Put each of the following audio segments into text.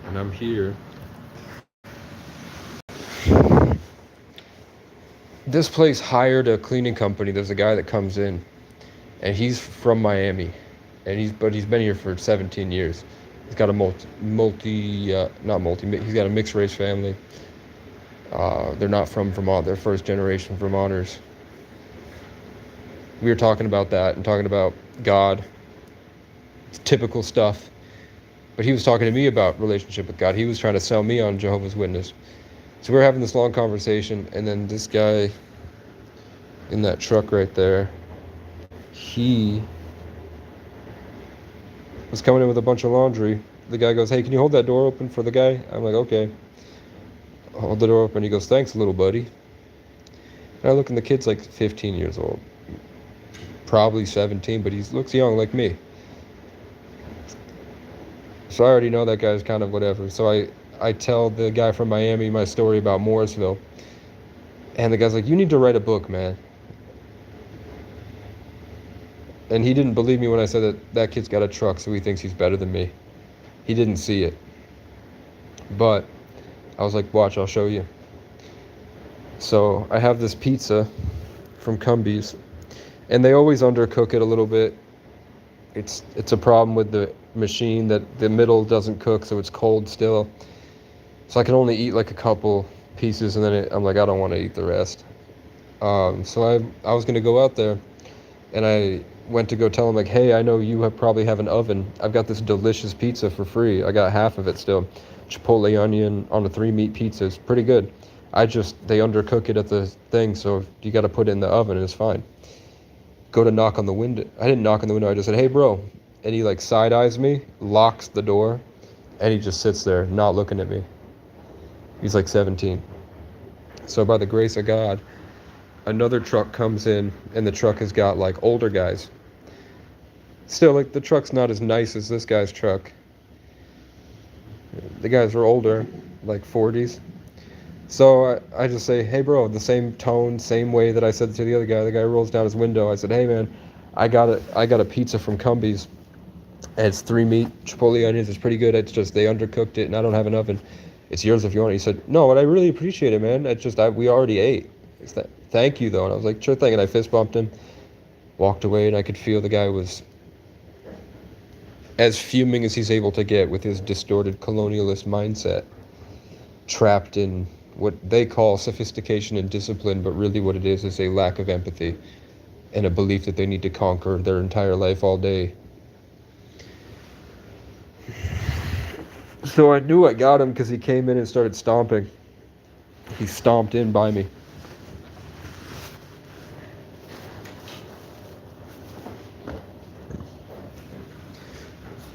and I'm here. This place hired a cleaning company. There's a guy that comes in, and he's from Miami, and he's been here for 17 years. He's got a not multi, he's got a mixed race family. They're not from Vermont. They're first generation Vermonters. We were talking about that and talking about God. It's typical stuff. But he was talking to me about relationship with God. He was trying to sell me on Jehovah's Witness. So we were having this long conversation, and then this guy in that truck right there, he was coming in with a bunch of laundry. The guy goes, "Hey, can you hold that door open for the guy?" I'm like, "Okay." I'll hold the door open. He goes, "Thanks, little buddy." And I look, and the kid's like 15 years old. Probably 17, but he looks young like me. So I already know that guy's kind of whatever. So I tell the guy from Miami my story about Morrisville. And the guy's like, "You need to write a book, man." And he didn't believe me when I said that kid's got a truck, so he thinks he's better than me. He didn't see it. But I was like, "Watch, I'll show you." So I have this pizza from Cumbies, and they always undercook it a little bit. It's a problem with the machine that the middle doesn't cook, so it's cold still. So I can only eat like a couple pieces, and then I'm like, I don't want to eat the rest. So I was gonna go out there, and I went to go tell him like, "Hey, I know you probably have an oven. I've got this delicious pizza for free. I got half of it still. Chipotle onion on a 3-meat pizza. It's pretty good. They undercook it at the thing, so you got to put it in the oven, and it's fine." Go to knock on the window. I didn't knock on the window. I just said, "Hey, bro," and he like side eyes me, locks the door, and he just sits there, not looking at me. He's like 17. So by the grace of God, another truck comes in, and the truck has got like older guys. Still, like, the truck's not as nice as this guy's truck. The guys are older, like 40s. So I just say, "Hey, bro," the same tone, same way that I said to the other guy. The guy rolls down his window. I said, "Hey, man, I got a pizza from Cumbies, and it's 3-meat Chipotle onions. It's pretty good. It's just they undercooked it, and I don't have an oven. It's yours if you want it." He said, "No, and I really appreciate it, man. It's just we already ate. Thank you, though." And I was like, "Sure thing." And I fist bumped him, walked away, and I could feel the guy was as fuming as he's able to get with his distorted colonialist mindset, trapped in what they call sophistication and discipline, but really what it is a lack of empathy and a belief that they need to conquer their entire life all day. So I knew I got him because he came in and started stomping. He stomped in by me.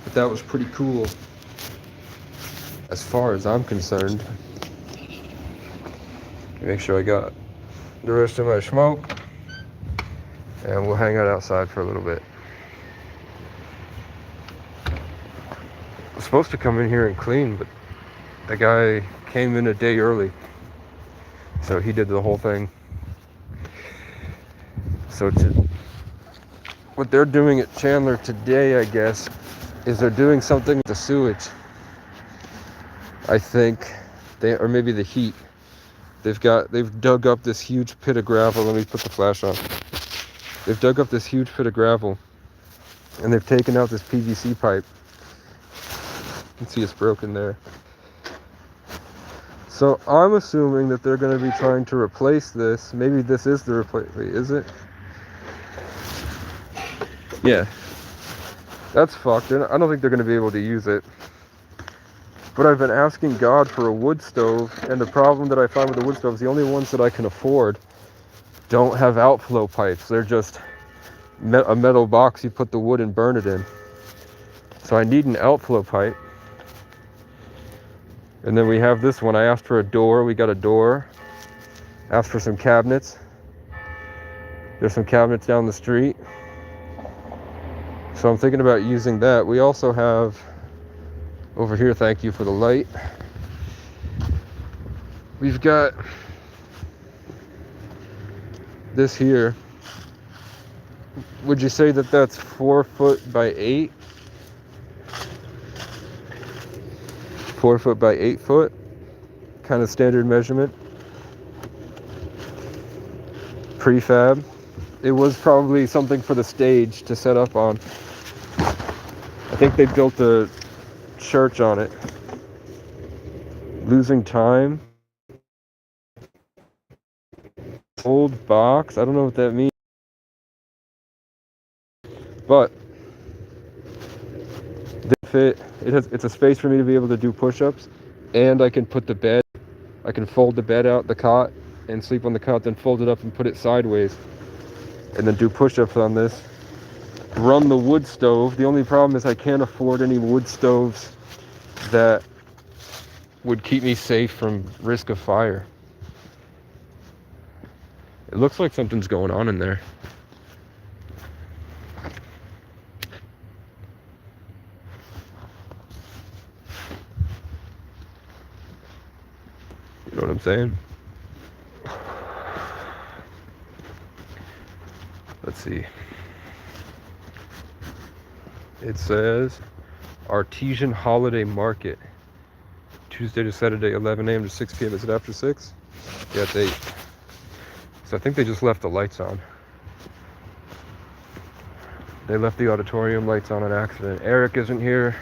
But that was pretty cool, as far as I'm concerned. Make sure I got the rest of my smoke, and we'll hang out outside for a little bit. I was supposed to come in here and clean, but the guy came in a day early, so he did the whole thing. So what they're doing at Chandler today, I guess, is they're doing something with the sewage. I think or maybe the heat. They've dug up this huge pit of gravel. Let me put the flash on. They've dug up this huge pit of gravel, and they've taken out this PVC pipe. You can see it's broken there. So I'm assuming that they're going to be trying to replace this. Maybe this is the replacement. Is it? Yeah. That's fucked. I don't think they're going to be able to use it. But I've been asking God for a wood stove, and the problem that I find with the wood stoves, the only ones that I can afford don't have outflow pipes. They're just a metal box you put the wood and burn it in. So I need an outflow pipe. And then we have this one. I asked for a door. We got a door. Asked for some cabinets. There's some cabinets down the street. So I'm thinking about using that. We also have over here, thank you for the light. We've got this here. Would you say that that's 4 foot by 8? 4 foot by 8 foot, kind of standard measurement. Prefab. It was probably something for the stage to set up on. I think they built a church on it. Losing time. Old box. I don't know what that means. But they fit. It's a space for me to be able to do push-ups, and I can put the bed. I can fold the bed out, the cot, and sleep on the cot, then fold it up and put it sideways, and then do push-ups on this. Run the wood stove. The only problem is I can't afford any wood stoves that would keep me safe from risk of fire. It looks like something's going on in there. You know what I'm saying? Let's see. It says Artesian Holiday Market, Tuesday to Saturday, 11 a.m. to 6 p.m. Is it after 6? Yeah, it's 8. So I think they just left the lights on. They left the auditorium lights on accident. Eric isn't here.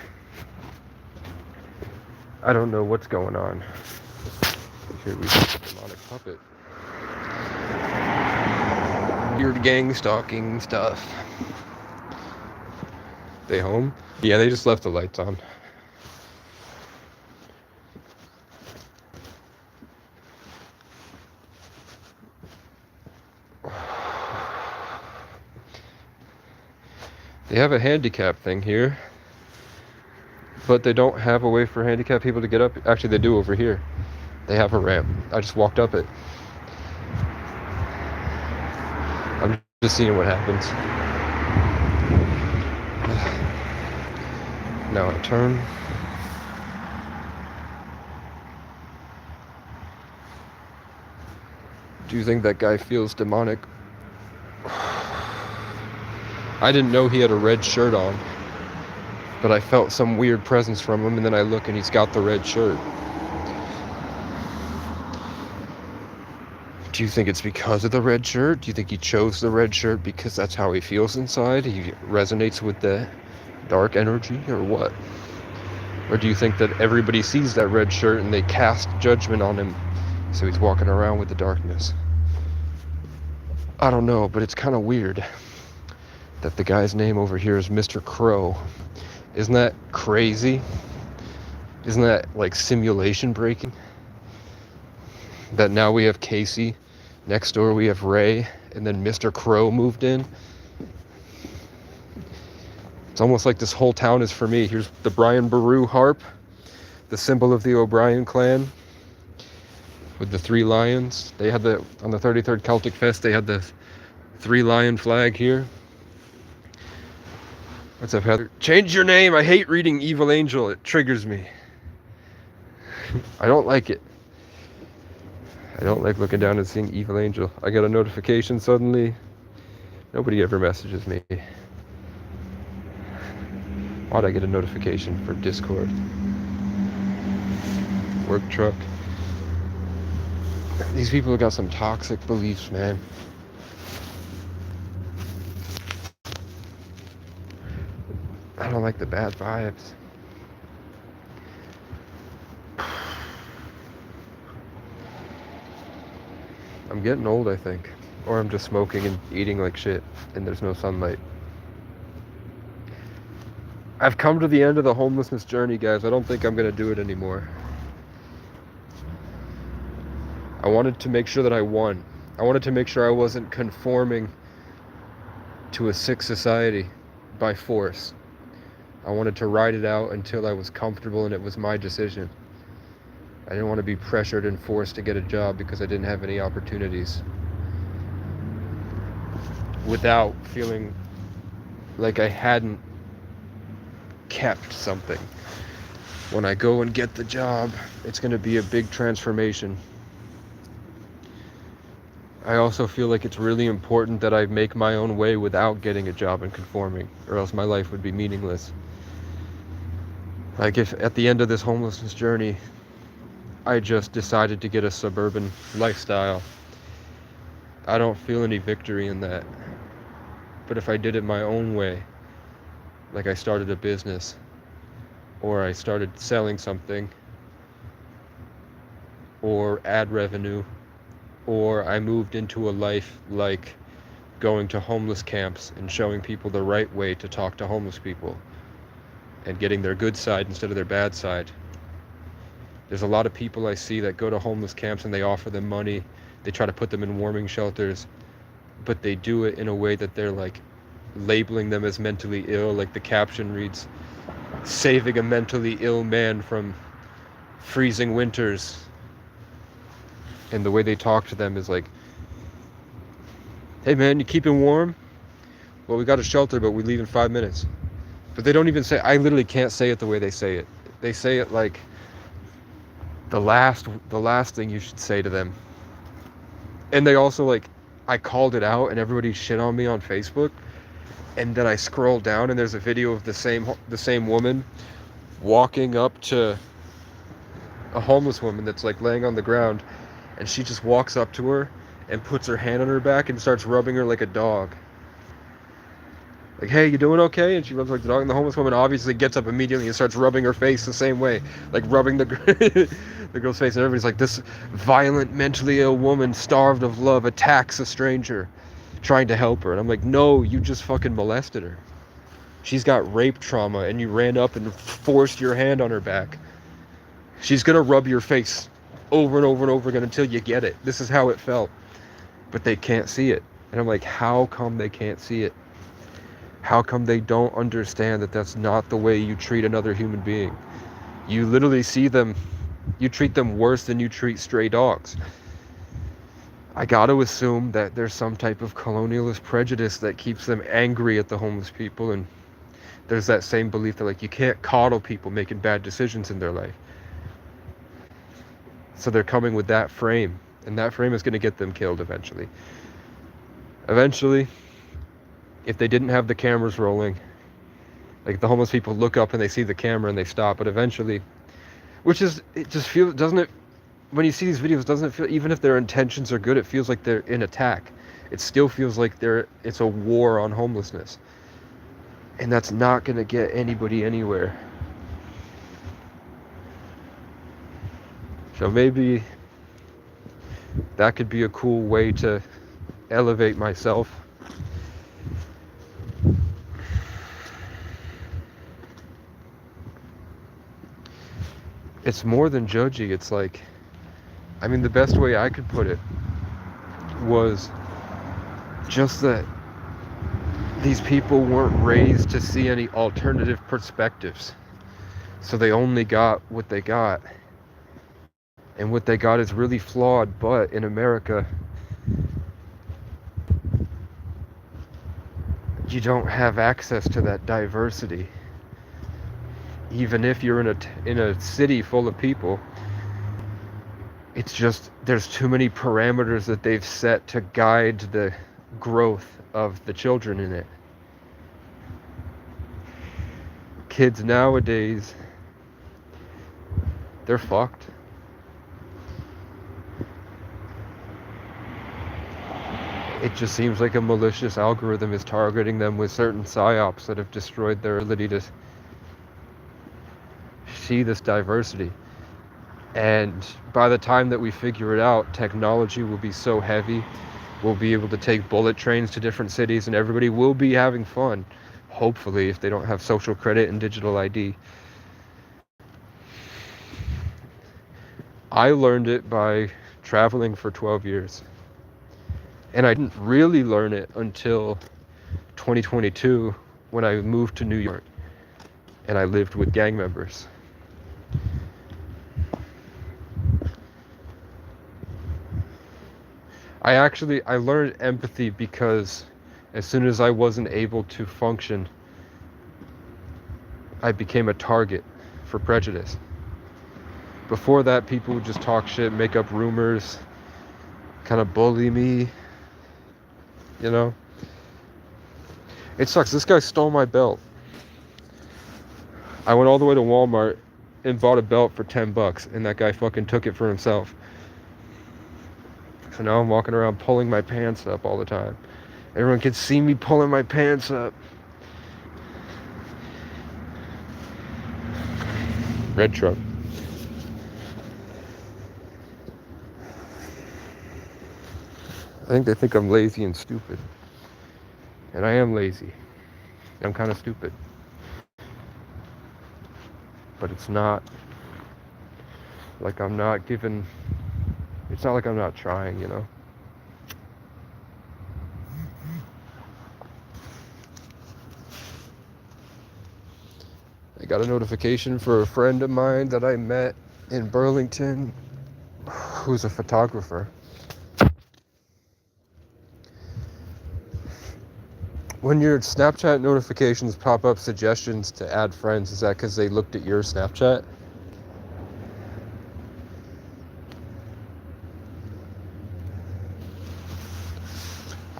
I don't know what's going on. Here we have a demonic puppet. Weird gang stalking stuff. They home? Yeah, they just left the lights on. They have a handicap thing here, but they don't have a way for handicapped people to get up. Actually, they do over here. They have a ramp. I just walked up it. I'm just seeing what happens. Now I turn. Do you think that guy feels demonic? I didn't know he had a red shirt on, but I felt some weird presence from him, and then I look and he's got the red shirt. Do you think it's because of the red shirt? Do you think he chose the red shirt because that's how he feels inside? He resonates with the dark energy, or what? Or do you think that everybody sees that red shirt and they cast judgment on him, so he's walking around with the darkness? I don't know, but it's kind of weird that the guy's name over here is Mr. Crow. Isn't that crazy? Isn't that like simulation breaking? That now we have Casey, next door we have Ray, and then Mr. Crow moved in. It's almost like this whole town is for me. Here's the Brian Boru harp, the symbol of the O'Brien clan, with the 3 lions. They had on the 33rd Celtic Fest, they had the 3 lion flag here. What's up, Heather? Change your name. I hate reading Evil Angel. It triggers me. I don't like it. I don't like looking down and seeing Evil Angel. I got a notification suddenly. Nobody ever messages me. Why'd I get a notification for Discord? Work truck. These people have got some toxic beliefs, man. I don't like the bad vibes. I'm getting old, I think. Or I'm just smoking and eating like shit, and there's no sunlight. I've come to the end of the homelessness journey, guys. I don't think I'm gonna do it anymore. I wanted to make sure that I won. I wanted to make sure I wasn't conforming to a sick society by force. I wanted to ride it out until I was comfortable and it was my decision. I didn't want to be pressured and forced to get a job because I didn't have any opportunities, without feeling like I hadn't kept something. When I go and get the job, it's going to be a big transformation. I also feel like it's really important that I make my own way without getting a job and conforming, or else my life would be meaningless. Like, if at the end of this homelessness journey, I just decided to get a suburban lifestyle, I don't feel any victory in that. But if I did it my own way, like I started a business, or I started selling something, or ad revenue, or I moved into a life like going to homeless camps and showing people the right way to talk to homeless people and getting their good side instead of their bad side. There's a lot of people I see that go to homeless camps and they offer them money. They try to put them in warming shelters, but they do it in a way that they're like labeling them as mentally ill. Like the caption reads, "Saving a mentally ill man from freezing winters." And the way they talk to them is like, "Hey man, you keeping warm? Well, we got a shelter, but we leave in 5 minutes." But they don't even say, I literally can't say it the way they say it. They say it like the last thing you should say to them. And they also, like, I called it out and everybody shit on me on Facebook. And then I scroll down and there's a video of the same woman walking up to a homeless woman that's like laying on the ground, and she just walks up to her and puts her hand on her back and starts rubbing her like a dog. Like, "Hey, you doing okay?" And she rubs like the dog, and the homeless woman obviously gets up immediately and starts rubbing her face the same way, like rubbing the the girl's face. And everybody's like, "This violent, mentally ill woman, starved of love, attacks a stranger trying to help her." And I'm like, "No, you just fucking molested her. She's got rape trauma, and you ran up and forced your hand on her back. She's gonna rub your face over and over and over again until you get it. This is how it felt." But they can't see it. And I'm like, how come they can't see it? How come they don't understand that that's not the way you treat another human being? You literally see them, you treat them worse than you treat stray dogs. I gotta assume that there's some type of colonialist prejudice that keeps them angry at the homeless people, and there's that same belief that, like, you can't coddle people making bad decisions in their life. So they're coming with that frame, and that frame is going to get them killed eventually. Eventually, if they didn't have the cameras rolling, like, the homeless people look up and they see the camera and they stop. But eventually, which is, it just feels, doesn't it, when you see these videos, doesn't it feel, even if their intentions are good, it feels like they're in attack. It still feels like it's a war on homelessness. And that's not going to get anybody anywhere. So maybe that could be a cool way to elevate myself. It's more than judgy. It's like, I mean, the best way I could put it was just that these people weren't raised to see any alternative perspectives. So they only got what they got. And what they got is really flawed, but in America, you don't have access to that diversity. Even if you're in a city full of people, it's just, there's too many parameters that they've set to guide the growth of the children in it. Kids nowadays, they're fucked. It just seems like a malicious algorithm is targeting them with certain psyops that have destroyed their ability to see this diversity. And by the time that we figure it out, technology will be so heavy, we'll be able to take bullet trains to different cities and everybody will be having fun. Hopefully, if they don't have social credit and digital ID. I learned it by traveling for 12 years. And I didn't really learn it until 2022 when I moved to New York and I lived with gang members. I learned empathy because as soon as I wasn't able to function, I became a target for prejudice. Before that, people would just talk shit, make up rumors, kind of bully me, you know? It sucks. This guy stole my belt. I went all the way to Walmart and bought a belt for $10, and that guy fucking took it for himself. So now I'm walking around pulling my pants up all the time. Everyone can see me pulling my pants up. Red truck. I think they think I'm lazy and stupid. And I am lazy. I'm kind of stupid. But it's not like I'm not giving... It's not like I'm not trying, you know? I got a notification for a friend of mine that I met in Burlington who's a photographer. When your Snapchat notifications pop up suggestions to add friends, is that because they looked at your Snapchat?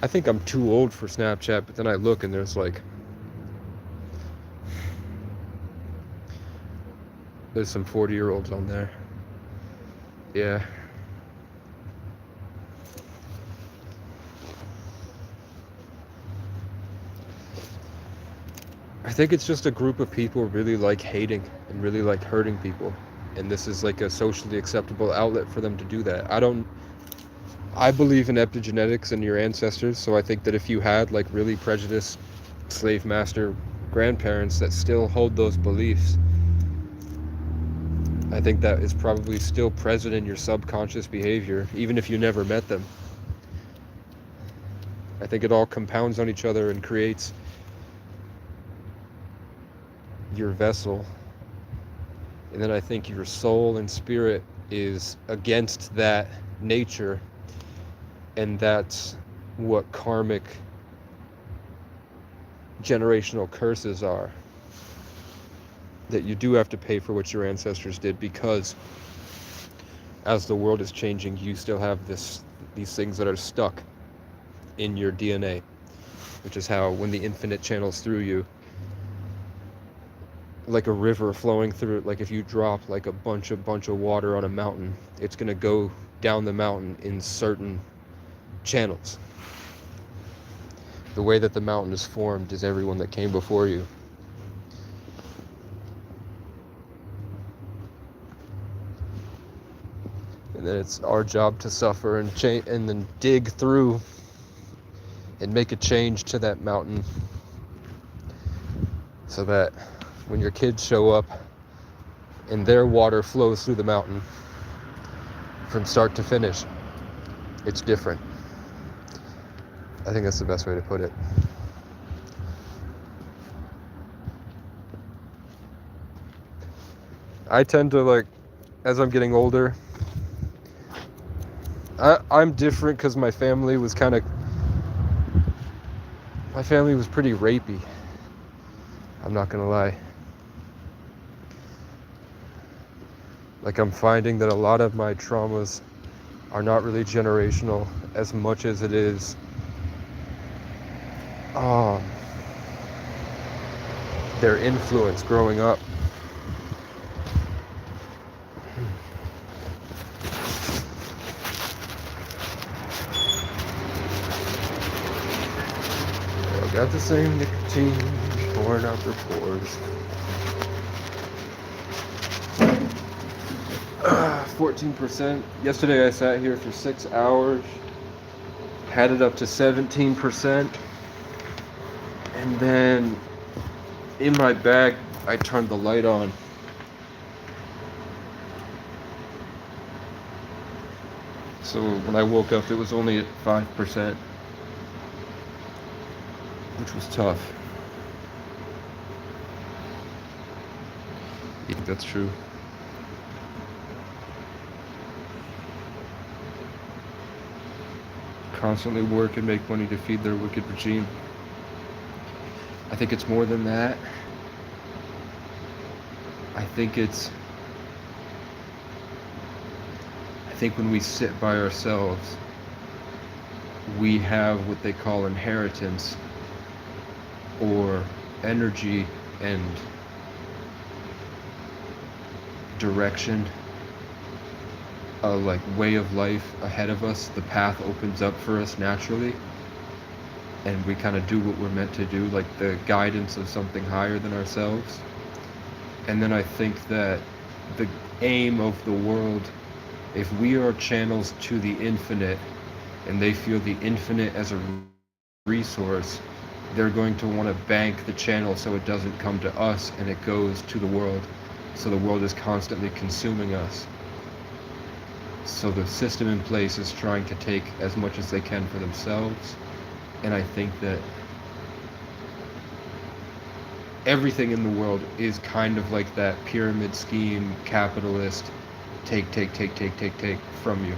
I think I'm too old for Snapchat, but then I look and there's some 40-year-olds on there. Yeah. I think it's just a group of people really like hating and really like hurting people. And this is like a socially acceptable outlet for them to do that. I believe in epigenetics and your ancestors, so I think that if you had like really prejudiced slave master grandparents that still hold those beliefs, I think that is probably still present in your subconscious behavior, even if you never met them. I think it all compounds on each other and creates your vessel. And then I think your soul and spirit is against that nature, and that's what karmic generational curses are. That you do have to pay for what your ancestors did, because as the world is changing, you still have these things that are stuck in your DNA, which is how when the infinite channels through you, like a river flowing through it, like if you drop like a bunch of water on a mountain, it's going to go down the mountain in certain channels. The way that the mountain is formed is everyone that came before you. And then it's our job to suffer and change, and then dig through and make a change to that mountain, so that when your kids show up and their water flows through the mountain from start to finish, it's different. I think that's the best way to put it. I tend to, like, as I'm getting older, I'm different because my family was pretty rapey. I'm not gonna lie. Like, I'm finding that a lot of my traumas are not really generational as much as it is their influence growing up. Got the same nicotine pouring out their pores. 14%. Yesterday I sat here for 6 hours, had it up to 17%, and then in my bag I turned the light on. So when I woke up it was only at 5%. Which was tough. I think that's true. Constantly work and make money to feed their wicked regime. I think it's more than that. I think when we sit by ourselves, we have what they call inheritance, or energy and direction, a like way of life ahead of us. The path opens up for us naturally, and we kind of do what we're meant to do, like the guidance of something higher than ourselves. And then I think that the aim of the world, if we are channels to the infinite and they feel the infinite as a resource, they're going to want to bank the channel so it doesn't come to us and it goes to the world. So the world is constantly consuming us. So the system in place is trying to take as much as they can for themselves. And I think that everything in the world is kind of like that pyramid scheme, capitalist, take from you.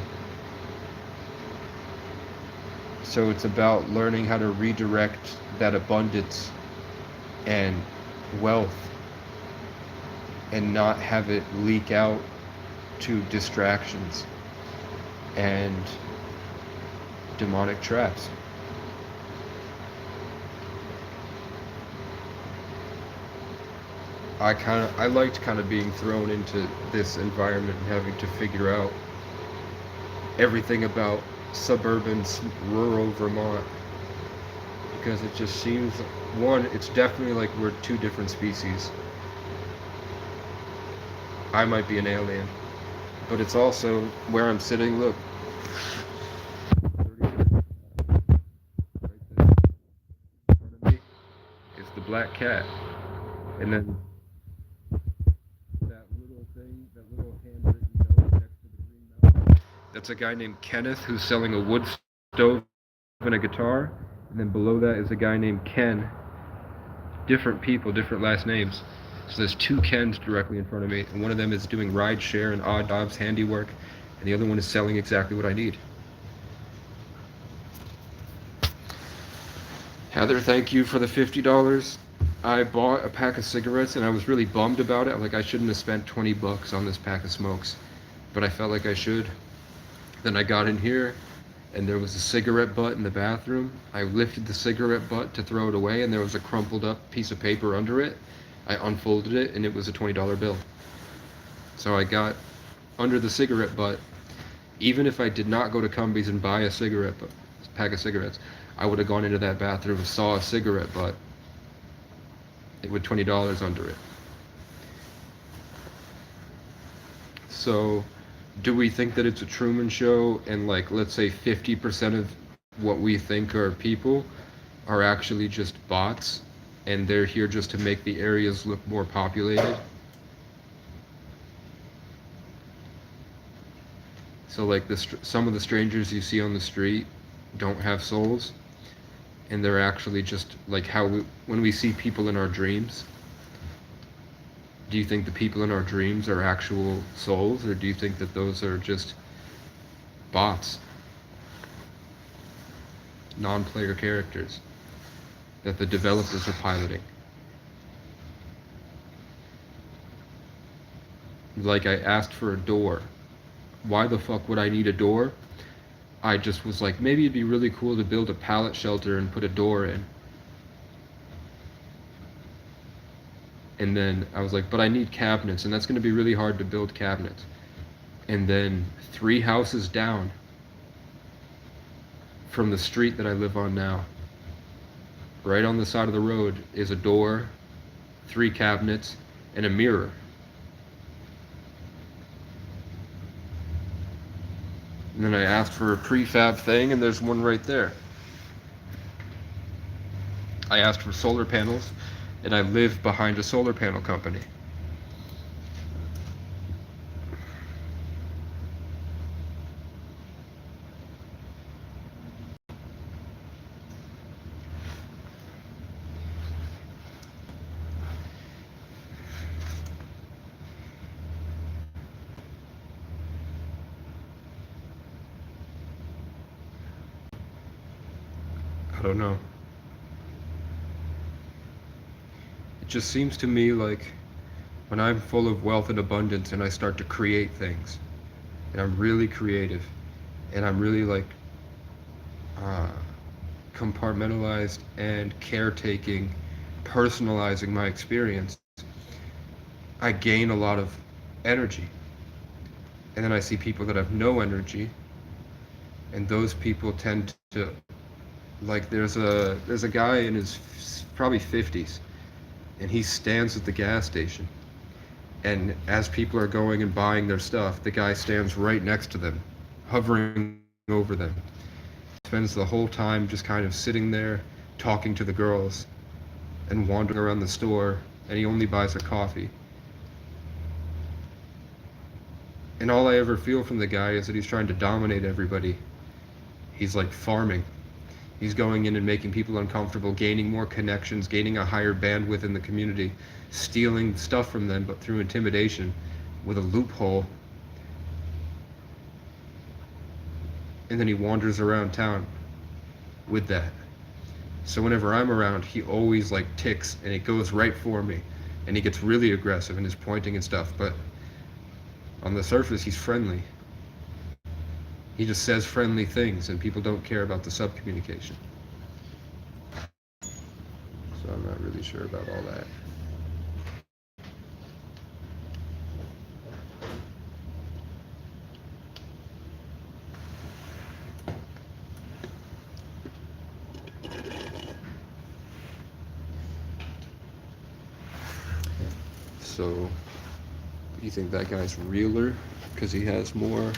So it's about learning how to redirect that abundance and wealth and not have it leak out to distractions and demonic traps. I liked kind of being thrown into this environment and having to figure out everything about suburban, rural Vermont, because it just seems, one, it's definitely like we're two different species. I might be an alien, but it's also where I'm sitting. Look, right there in front of me is the black cat, and then that little thing, that little handwritten note next to the green mountain, that's a guy named Kenneth who's selling a wood stove and a guitar, and then below that is a guy named Ken. Different people, different last names. So there's two Kens directly in front of me, and one of them is doing ride share and odd jobs handiwork, and the other one is selling exactly what I need. Heather, thank you for the $50. I bought a pack of cigarettes and I was really bummed about it. Like, I shouldn't have spent $20 on this pack of smokes, but I felt like I should. Then I got in here and there was a cigarette butt in the bathroom. I lifted the cigarette butt to throw it away and there was a crumpled up piece of paper under it. I unfolded it and it was a $20 bill. So I got under the cigarette butt. Even if I did not go to Cumbies and buy a cigarette butt, a pack of cigarettes, I would have gone into that bathroom and saw a cigarette butt with $20 under it. So do we think that it's a Truman Show and, like, let's say 50% of what we think are people are actually just bots and they're here just to make the areas look more populated? So like some of the strangers you see on the street don't have souls, and they're actually just like when we see people in our dreams. Do you think the people in our dreams are actual souls, or do you think that those are just bots, non-player characters that the developers are piloting? Like, I asked for a door. Why the fuck would I need a door? I just was like, maybe it'd be really cool to build a pallet shelter and put a door in. And then I was like, but I need cabinets, and that's going to be really hard to build cabinets. And then 3 houses down from the street that I live on now, right on the side of the road, is a door, 3 cabinets, and a mirror. And then I asked for a prefab thing, and there's one right there. I asked for solar panels, and I live behind a solar panel company. I don't know. It just seems to me like when I'm full of wealth and abundance and I start to create things, and I'm really creative, and I'm really like compartmentalized and caretaking, personalizing my experience, I gain a lot of energy. And then I see people that have no energy, and those people tend to, like, there's a guy in his probably 50s, and he stands at the gas station, and as people are going and buying their stuff, the guy stands right next to them, hovering over them, spends the whole time just kind of sitting there talking to the girls and wandering around the store, and he only buys a coffee. And all I ever feel from the guy is that he's trying to dominate everybody. He's like farming. He's going in and making people uncomfortable, gaining more connections, gaining a higher bandwidth in the community, stealing stuff from them, but through intimidation, with a loophole. And then he wanders around town with that. So whenever I'm around, he always like ticks, and it goes right for me. And he gets really aggressive and is pointing and stuff, but on the surface, he's friendly. He just says friendly things, and people don't care about the subcommunication. So I'm not really sure about all that. So, you think that guy's realer because he has more?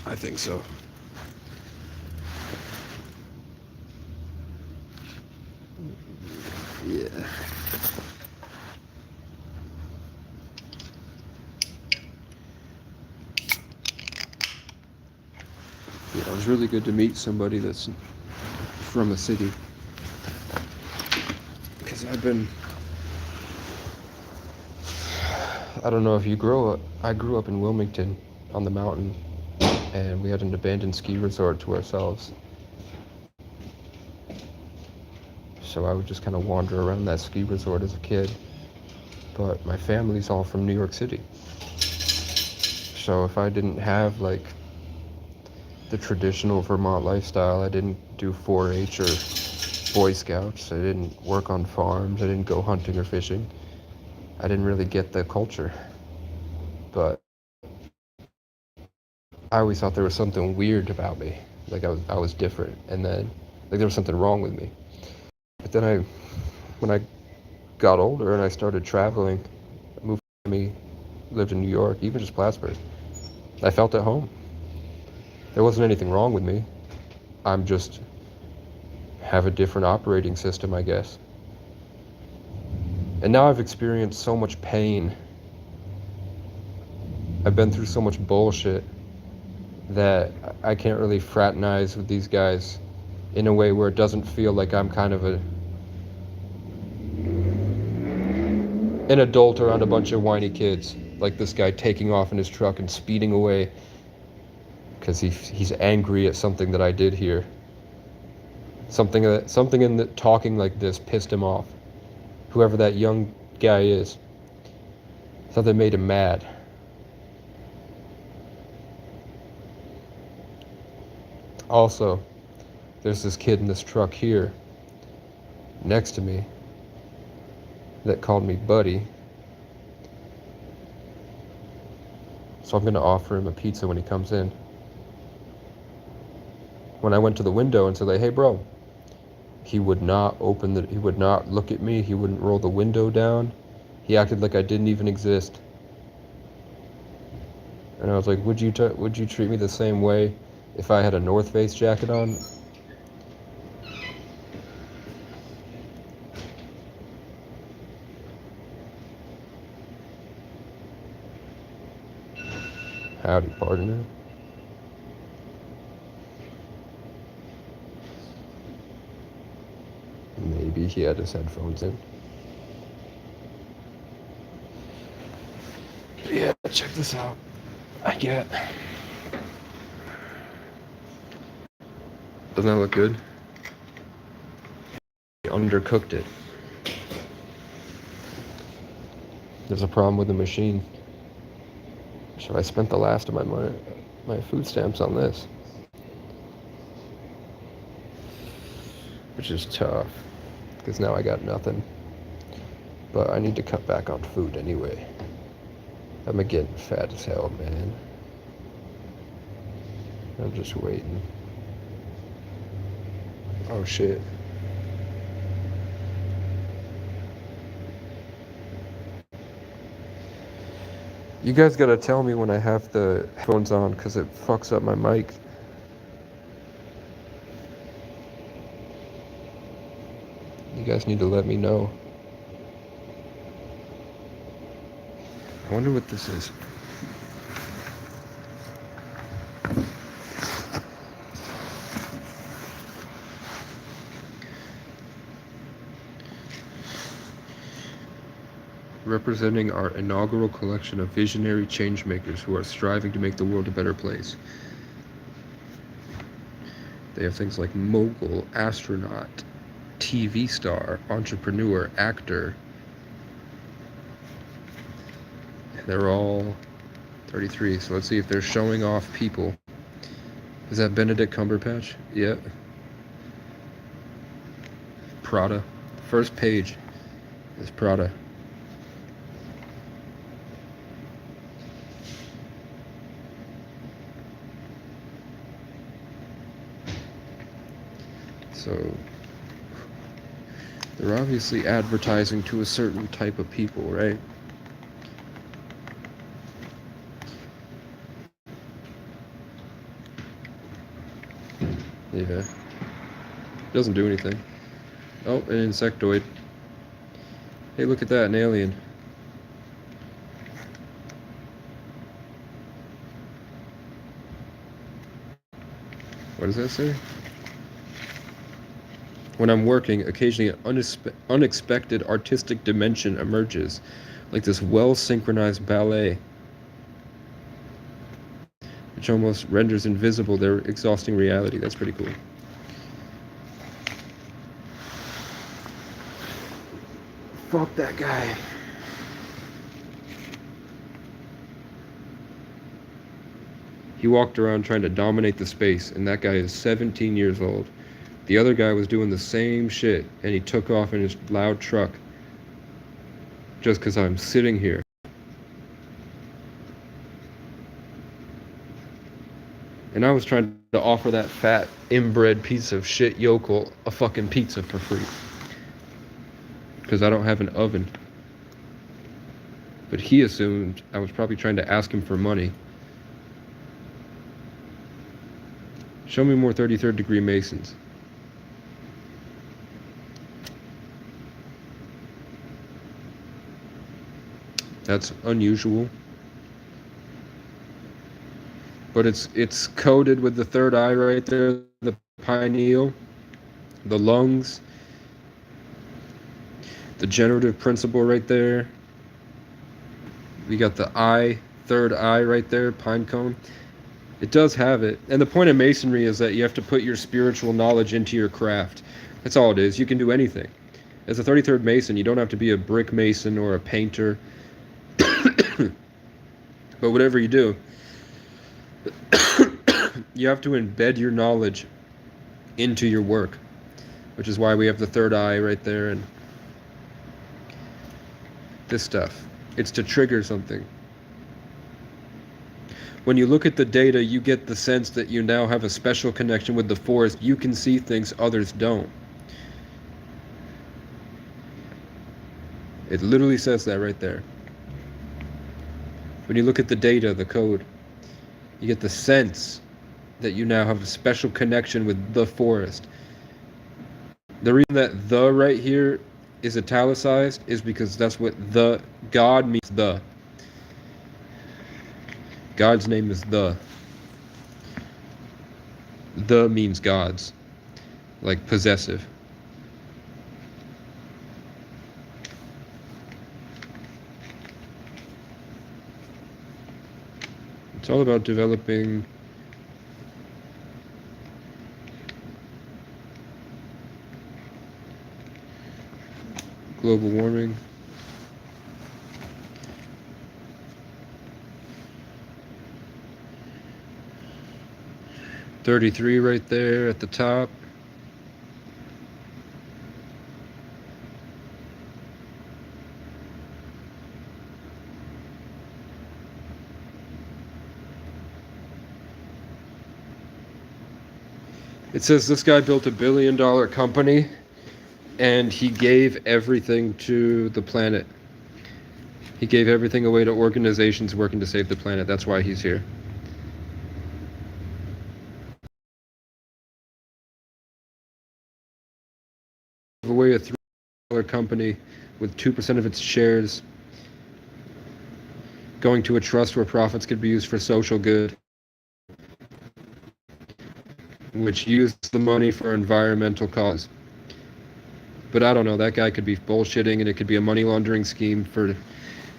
I think so. Yeah. Yeah, it was really good to meet somebody that's from a city. Because I don't know if you grow up, I grew up in Wilmington on the mountain, and we had an abandoned ski resort to ourselves. So I would just kind of wander around that ski resort as a kid. But my family's all from New York City. So if I didn't have like the traditional Vermont lifestyle, I didn't do 4-H or Boy Scouts, I didn't work on farms, I didn't go hunting or fishing, I didn't really get the culture. But I always thought there was something weird about me, like I was different, and then like there was something wrong with me. But then when I got older and I started traveling, I moved to Miami, lived in New York, even just Plattsburgh, I felt at home. There wasn't anything wrong with me. I'm just have a different operating system, I guess. And now I've experienced so much pain. I've been through so much bullshit that I can't really fraternize with these guys in a way where it doesn't feel like I'm kind of an adult around a bunch of whiny kids, like this guy taking off in his truck and speeding away because he's angry at something that I did here. Something in the talking like this pissed him off. Whoever that young guy is, something made him mad. Also, there's this kid in this truck here next to me that called me buddy. So I'm going to offer him a pizza when he comes in. When I went to the window and said, like, hey bro, he would not he would not look at me, he wouldn't roll the window down. He acted like I didn't even exist. And I was like, would you treat me the same way if I had a North Face jacket on? Howdy, partner. Maybe he had his headphones in. Yeah, check this out. Doesn't that look good? He undercooked it. There's a problem with the machine. So I spent the last of my food stamps on this. which is tough, because now I got nothing. But I need to cut back on food anyway. I'm getting fat as hell, man. I'm just waiting. Oh shit. You guys gotta tell me when I have the headphones on, because it fucks up my mic. You guys need to let me know. I wonder what this is. Representing our inaugural collection of visionary changemakers who are striving to make the world a better place. They have things like mogul, astronaut, TV star, entrepreneur, actor. They're all 33, so let's see if they're showing off people. Is that Benedict Cumberbatch? Yeah. Prada. First page is Prada. So they're obviously advertising to a certain type of people, right? Yeah. Doesn't do anything. Oh, an insectoid. Hey, look at that, an alien. What does that say? When I'm working, occasionally an unexpected artistic dimension emerges, like this well-synchronized ballet, which almost renders invisible their exhausting reality. That's pretty cool. Fuck that guy. He walked around trying to dominate the space, and that guy is 17 years old. The other guy was doing the same shit, and he took off in his loud truck. Just because I'm sitting here. And I was trying to offer that fat, inbred piece of shit yokel a fucking pizza for free. Because I don't have an oven. But he assumed I was probably trying to ask him for money. Show me more 33rd degree Masons. That's unusual. But it's coded with the third eye right there, the pineal, the lungs, the generative principle right there. We got the eye, third eye right there, pine cone. It does have it. And the point of masonry is that you have to put your spiritual knowledge into your craft. That's all it is. You can do anything. As a 33rd Mason, you don't have to be a brick mason or a painter. But whatever you do, you have to embed your knowledge into your work, which is why we have the third eye right there and this stuff. It's to trigger something. When you look at the data, you get the sense that you now have a special connection with the forest. You can see things others don't. It literally says that right there. When you look at the data, the code, you get the sense that you now have a special connection with the forest. The reason that the right here is italicized is because that's what the God means. The God's name is the means God's, like possessive. It's all about developing global warming. .33 right there at the top. It says this guy built $1 billion company and he gave everything to the planet. He gave everything away to organizations working to save the planet. That's why he's here. Away a $3 billion company with 2% of its shares going to a trust where profits could be used for social good, which used the money for environmental cause. But I don't know, that guy could be bullshitting, and it could be a money laundering scheme for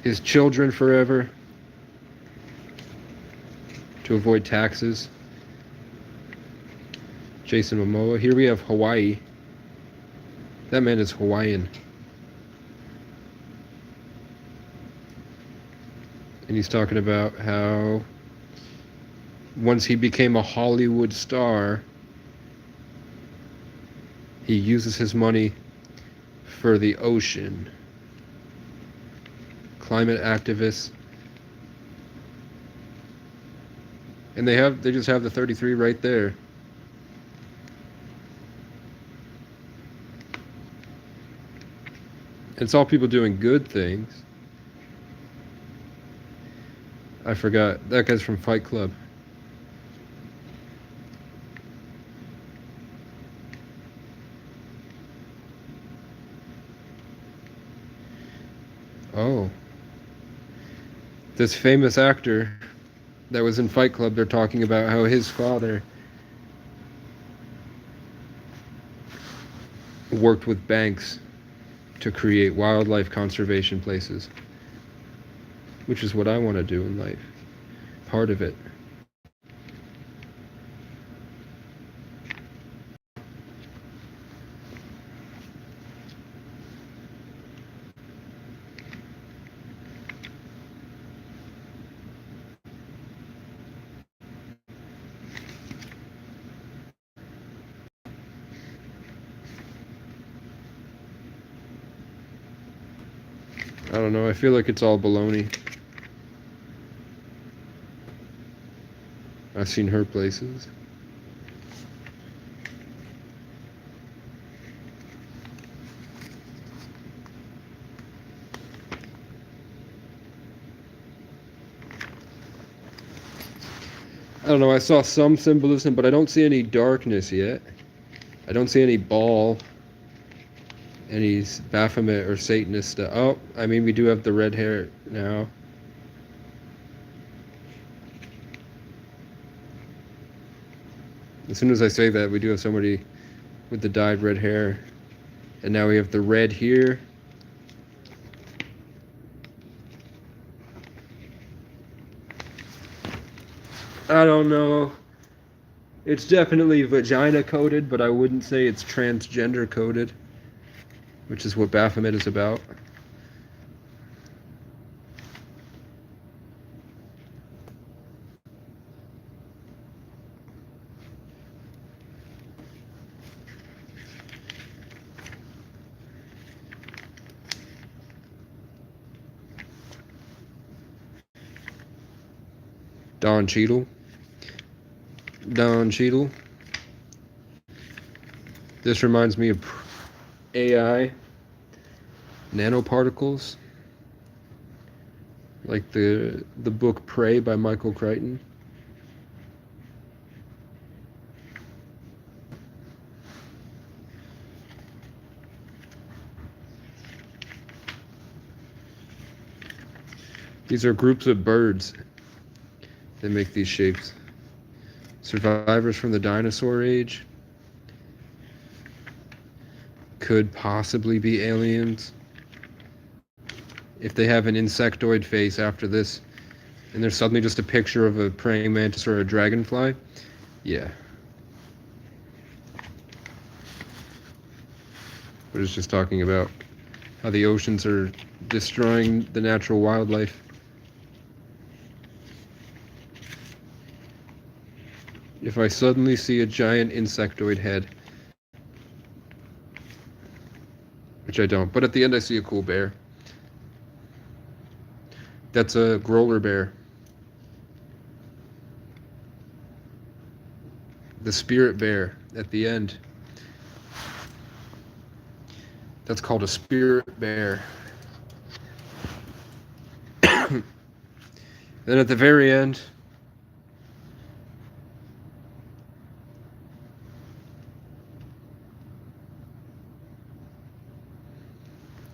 his children forever to avoid taxes. Jason Momoa. Here we have Hawaii. That man is Hawaiian. And he's talking about how once he became a Hollywood star, he uses his money for the ocean. Climate activists. And they just have the 33 right there. It's all people doing good things. I forgot. That guy's from Fight Club. Oh. This famous actor that was in Fight Club, they're talking about how his father worked with banks to create wildlife conservation places, which is what I want to do in life. Part of it. I don't know, I feel like it's all baloney. I've seen her places. I don't know, I saw some symbolism, but I don't see any darkness yet. I don't see any ball, any Baphomet or Satanist stuff. Oh, I mean, we do have the red hair now. As soon as I say that, we do have somebody with the dyed red hair. And now we have the red here. I don't know. It's definitely vagina coded, but I wouldn't say it's transgender coded, which is what Baphomet is about. Don Cheadle. Don Cheadle. This reminds me of AI, nanoparticles, like the book Prey by Michael Crichton. These are groups of birds that make these shapes. Survivors from the dinosaur age. Could possibly be aliens. If they have an insectoid face after this, and there's suddenly just a picture of a praying mantis or a dragonfly, yeah. But it's just talking about how the oceans are destroying the natural wildlife. If I suddenly see a giant insectoid head, which I don't, but at the end I see a cool bear. That's a growler bear. the spirit bear at the end. That's called a spirit bear. Then at the very end,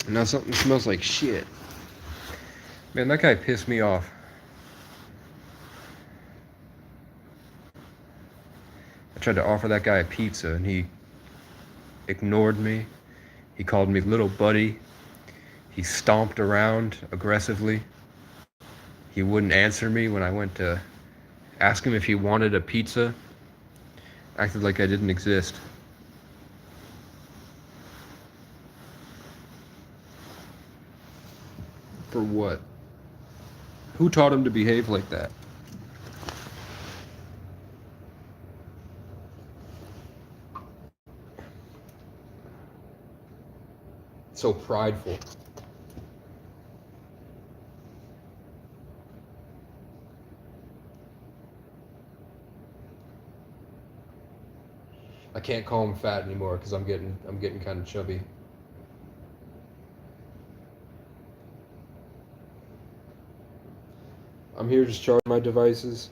now something smells like shit. Man, that guy pissed me off. I tried to offer that guy a pizza and he ignored me. He called me little buddy. He stomped around aggressively. He wouldn't answer me when I went to ask him if he wanted a pizza. Acted like I didn't exist. For what? Who taught him to behave like that? So prideful. I can't call him fat anymore because I'm getting kind of chubby. I'm here to charge my devices.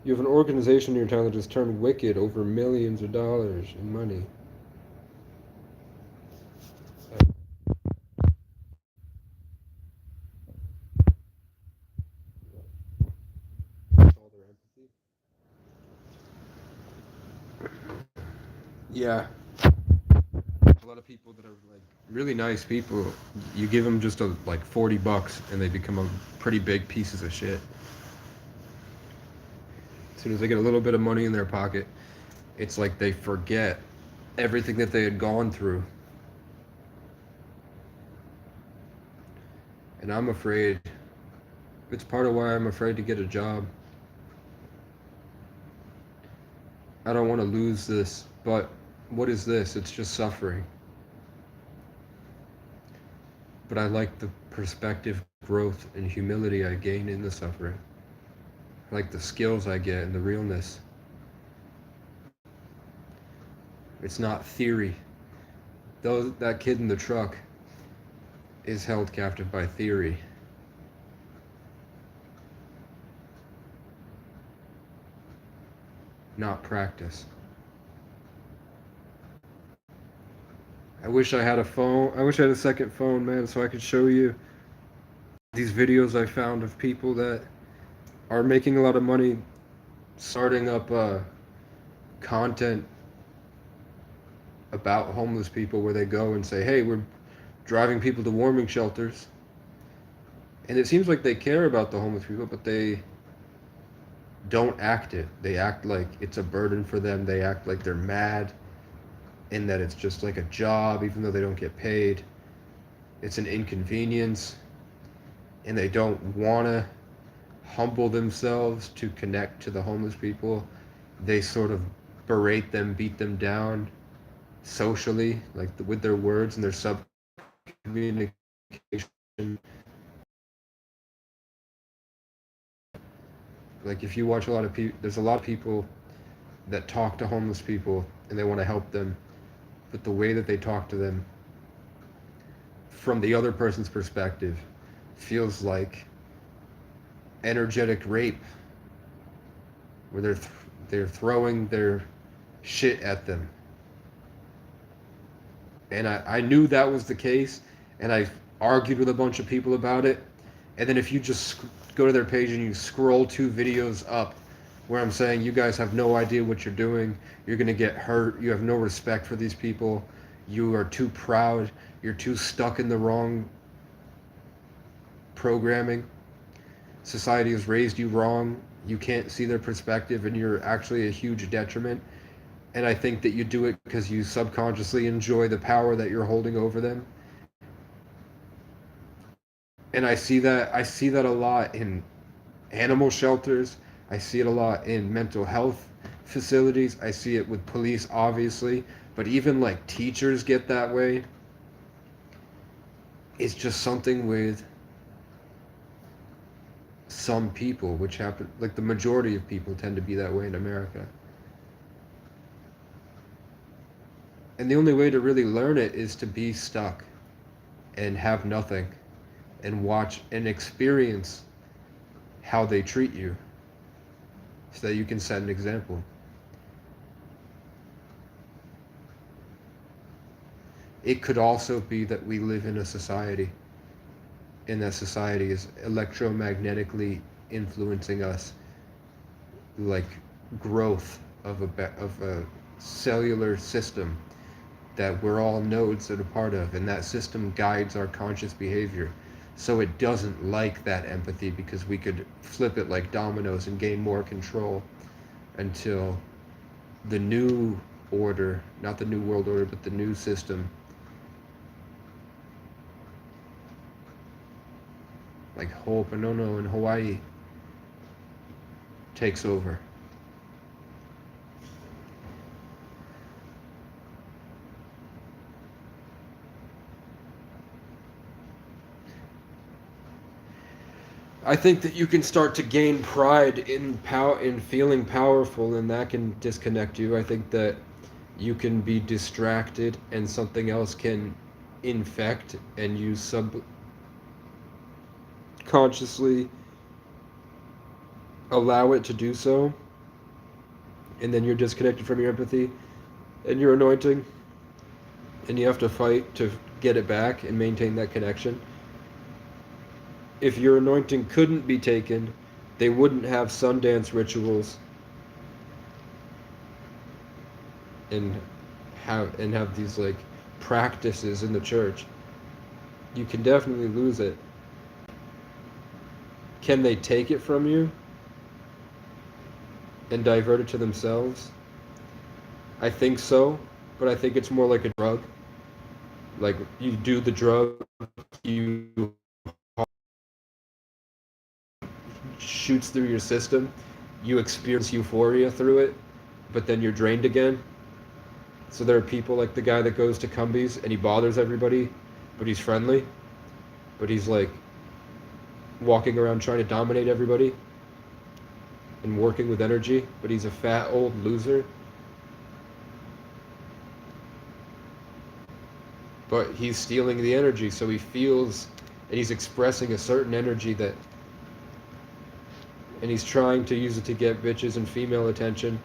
You have an organization in your town that has turned wicked over millions of dollars in money. All their empathy. Yeah. A lot of people that are like really nice people, you give them just like $40 and they become a pretty big pieces of shit. As soon as they get a little bit of money in their pocket, it's like they forget everything that they had gone through. And I'm afraid, it's part of why I'm afraid to get a job. I don't want to lose this, but what is this? It's just suffering. But I like the perspective, growth, and humility I gain in the suffering. I like the skills I get and the realness. It's not theory. That kid in the truck is held captive by theory. Not practice. I wish I had a phone. I wish I had a second phone, man, so I could show you these videos I found of people that are making a lot of money starting up content about homeless people where they go and say, hey, we're driving people to warming shelters. And it seems like they care about the homeless people, but they don't act it. They act like it's a burden for them. They act like they're mad and that it's just like a job, even though they don't get paid. It's an inconvenience. And they don't want to humble themselves to connect to the homeless people. They sort of berate them, beat them down socially, like with their words and their sub-communication. Like if you watch a lot of people, there's a lot of people that talk to homeless people and they want to help them, but the way that they talk to them from the other person's perspective feels like energetic rape, where they're throwing their shit at them. And I knew that was the case, and I argued with a bunch of people about it. And then if you just go to their page and you scroll 2 videos up where I'm saying you guys have no idea what you're doing, you're going to get hurt, you have no respect for these people, you are too proud, you're too stuck in the wrong programming, society has raised you wrong, you can't see their perspective, and you're actually a huge detriment. And I think that you do it because you subconsciously enjoy the power that you're holding over them. And I see that a lot in animal shelters. I see it a lot in mental health facilities. I see it with police, obviously, but even like teachers get that way. It's just something with some people, which happen, like the majority of people tend to be that way in America. And the only way to really learn it is to be stuck and have nothing and watch and experience how they treat you so that you can set an example. It could also be that we live in a society, and that society is electromagnetically influencing us, like growth of a cellular system that we're all nodes that are part of, and that system guides our conscious behavior. So it doesn't like that empathy, because we could flip it like dominoes and gain more control until the new order, not the new world order, but the new system, like Ho'oponopono in Hawaii, takes over. I think that you can start to gain pride in feeling powerful, and that can disconnect you. I think that you can be distracted and something else can infect, and you subconsciously allow it to do so, and then you're disconnected from your empathy and your anointing, and you have to fight to get it back and maintain that connection. If your anointing couldn't be taken, they wouldn't have Sundance rituals and have these like practices in the church. You can definitely lose it. Can they take it from you and divert it to themselves? I think so, but I think it's more like a drug. Like you do the drug, you shoots through your system, you experience euphoria through it, but then you're drained again. So there are people like the guy that goes to Cumbies and he bothers everybody, but he's friendly, but he's like walking around trying to dominate everybody and working with energy, but he's a fat old loser. But he's stealing the energy, so he feels, and he's expressing a certain energy that, and he's trying to use it to get bitches and female attention.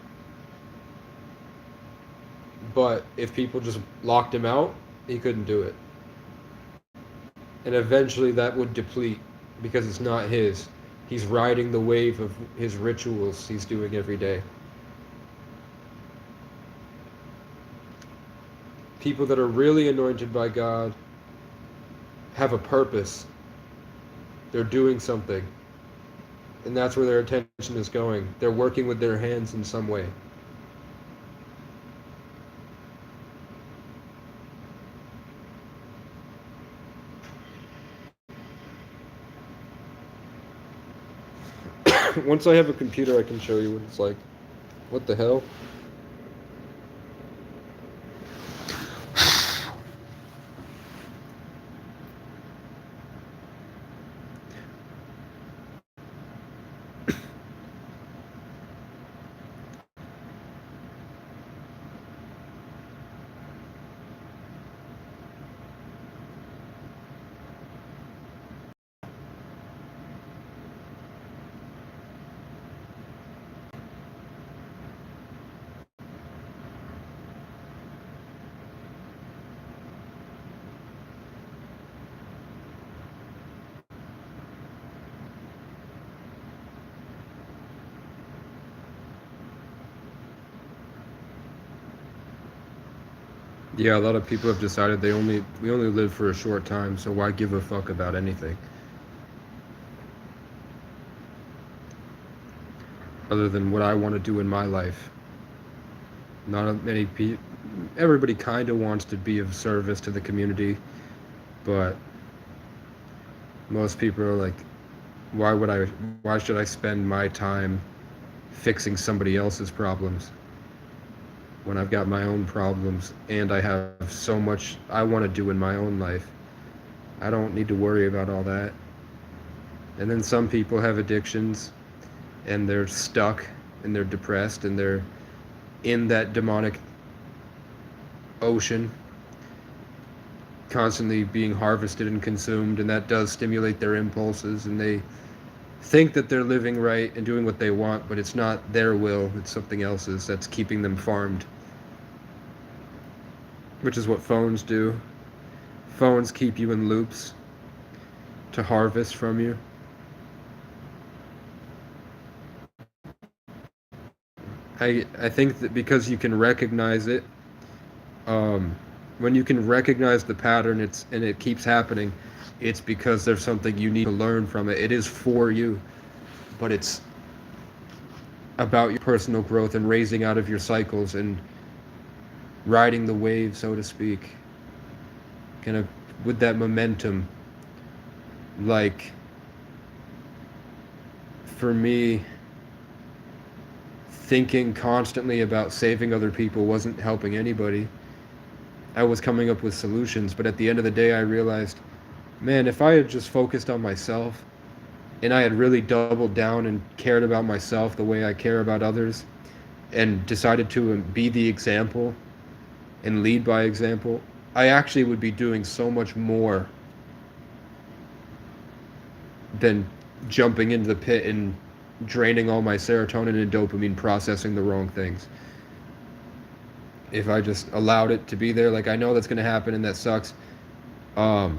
But if people just locked him out, he couldn't do it. And eventually that would deplete because it's not his. He's riding the wave of his rituals he's doing every day. People that are really anointed by God have a purpose. They're doing something. And that's where their attention is going. They're working with their hands in some way. Once I have a computer, I can show you what it's like. What the hell? Yeah, a lot of people have decided we only live for a short time, so why give a fuck about anything other than what I want to do in my life. Not many people. Everybody kind of wants to be of service to the community, but most people are like, why should I spend my time fixing somebody else's problems when I've got my own problems and I have so much I want to do in my own life? I don't need to worry about all that. And then some people have addictions and they're stuck and they're depressed and they're in that demonic ocean, constantly being harvested and consumed, and that does stimulate their impulses, and they think that they're living right and doing what they want, but it's not their will, it's something else's that's keeping them farmed, which is what phones do. Phones keep you in loops to harvest from you. I think that because you can recognize it, when you can recognize the pattern, and it keeps happening, it's because there's something you need to learn from it. It is for you, but it's about your personal growth and raising out of your cycles and riding the wave, so to speak, kind of with that momentum. Like, for me, thinking constantly about saving other people wasn't helping anybody. I was coming up with solutions, but at the end of the day I realized, man, if I had just focused on myself and I had really doubled down and cared about myself the way I care about others and decided to be the example and lead by example, I actually would be doing so much more than jumping into the pit and draining all my serotonin and dopamine processing the wrong things. If I just allowed it to be there, like, I know that's going to happen and that sucks, but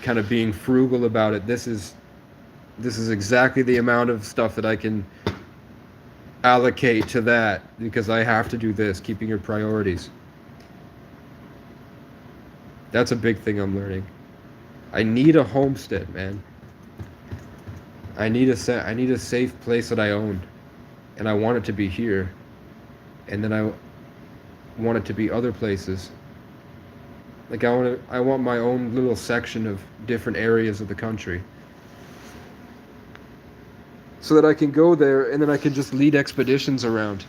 kind of being frugal about it. This is exactly the amount of stuff that I can allocate to that, because I have to do this. Keeping your priorities, that's a big thing I'm learning. I need a homestead, man. I need a safe place that I own, and I want it to be here, and then I want it to be other places. Like, I want my own little section of different areas of the country, so that I can go there and then I can just lead expeditions around.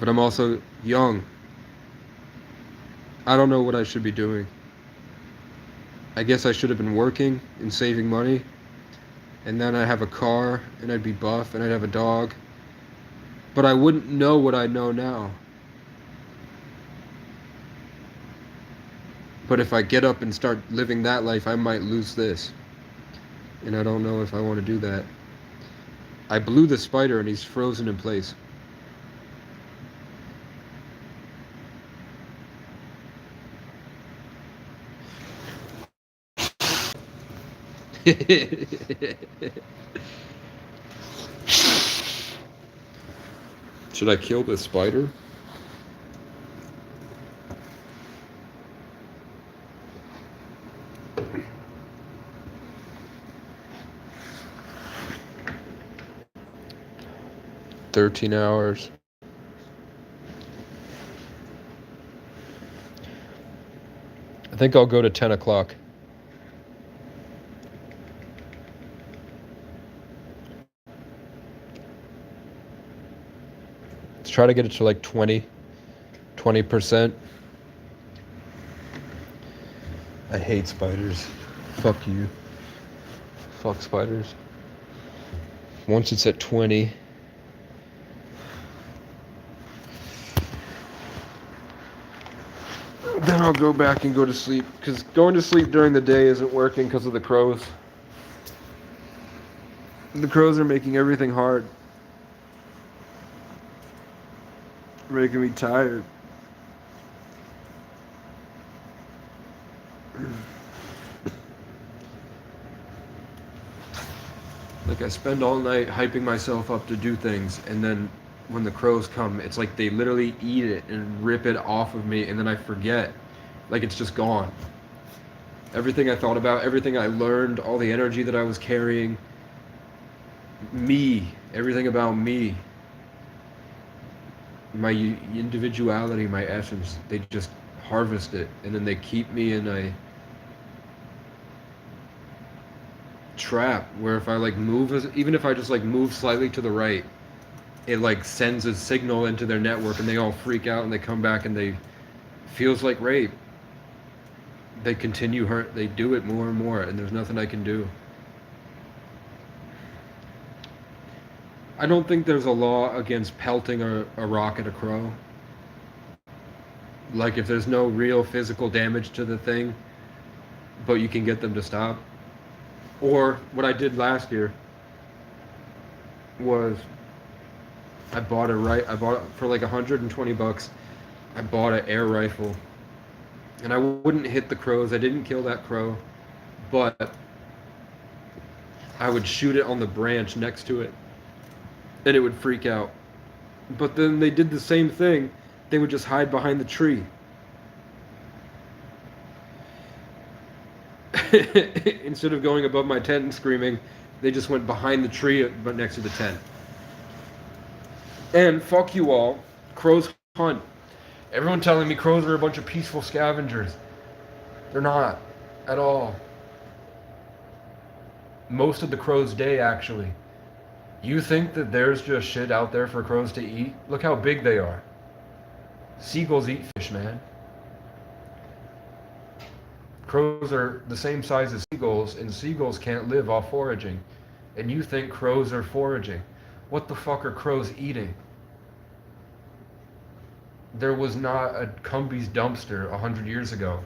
But I'm also young. I don't know what I should be doing. I guess I should have been working and saving money, and then I'd have a car, and I'd be buff, and I'd have a dog. But I wouldn't know what I know now. But if I get up and start living that life, I might lose this. And I don't know if I want to do that. I blew the spider, and he's frozen in place. Should I kill this spider? "13 hours. I think I'll go to 10 o'clock. Let's try to get it to like 20%. I hate spiders. Fuck you. Fuck spiders. Once it's at 20, then I'll go back and go to sleep, because going to sleep during the day isn't working because of the crows. The crows are making everything hard. Making me tired. Like, I spend all night hyping myself up to do things, and then when the crows come, it's like they literally eat it and rip it off of me, and then I forget. Like, it's just gone. Everything I thought about, everything I learned, all the energy that I was carrying, me, everything about me, my individuality, my essence, they just harvest it, and then they keep me in a trap where if I like move, even if I just like move slightly to the right, it like sends a signal into their network, and they all freak out, and they come back, and they feels like rape. They continue hurt. They do it more and more, and there's nothing I can do. I don't think there's a law against pelting a rock at a crow. Like, if there's no real physical damage to the thing, but you can get them to stop. Or what I did last year was I bought it for like $120. I bought an air rifle, and I wouldn't hit the crows. I didn't kill that crow, but I would shoot it on the branch next to it, and it would freak out. But then they did the same thing. They would just hide behind the tree. Instead of going above my tent and screaming, they just went behind the tree but next to the tent. And fuck you all, crows hunt. Everyone telling me crows are a bunch of peaceful scavengers. They're not at all. Most of the crow's day, actually. You think that there's just shit out there for crows to eat? Look how big they are. Seagulls eat fish, man. Crows are the same size as seagulls, and seagulls can't live off foraging. And you think crows are foraging. What the fuck are crows eating? There was not a Cumbies dumpster 100 years ago.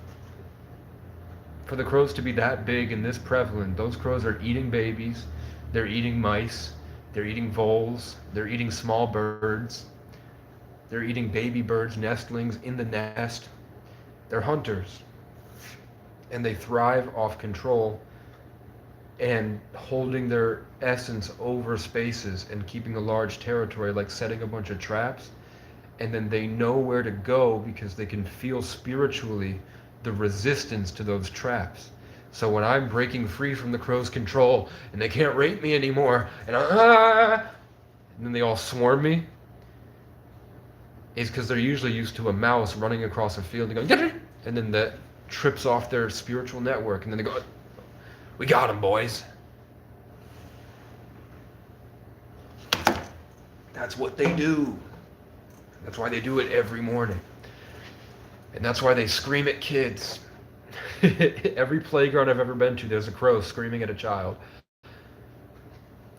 For the crows to be that big and this prevalent, those crows are eating babies, they're eating mice, they're eating voles, they're eating small birds, they're eating baby birds, nestlings in the nest. They're hunters. And they thrive off control and holding their essence over spaces and keeping a large territory, like setting a bunch of traps. And then they know where to go because they can feel spiritually the resistance to those traps. So when I'm breaking free from the crow's control and they can't rape me anymore, and then they all swarm me, is because they're usually used to a mouse running across a field and going, and then that trips off their spiritual network, and then they go, we got him, boys. That's what they do. That's why they do it every morning. And that's why they scream at kids. Every playground I've ever been to, there's a crow screaming at a child.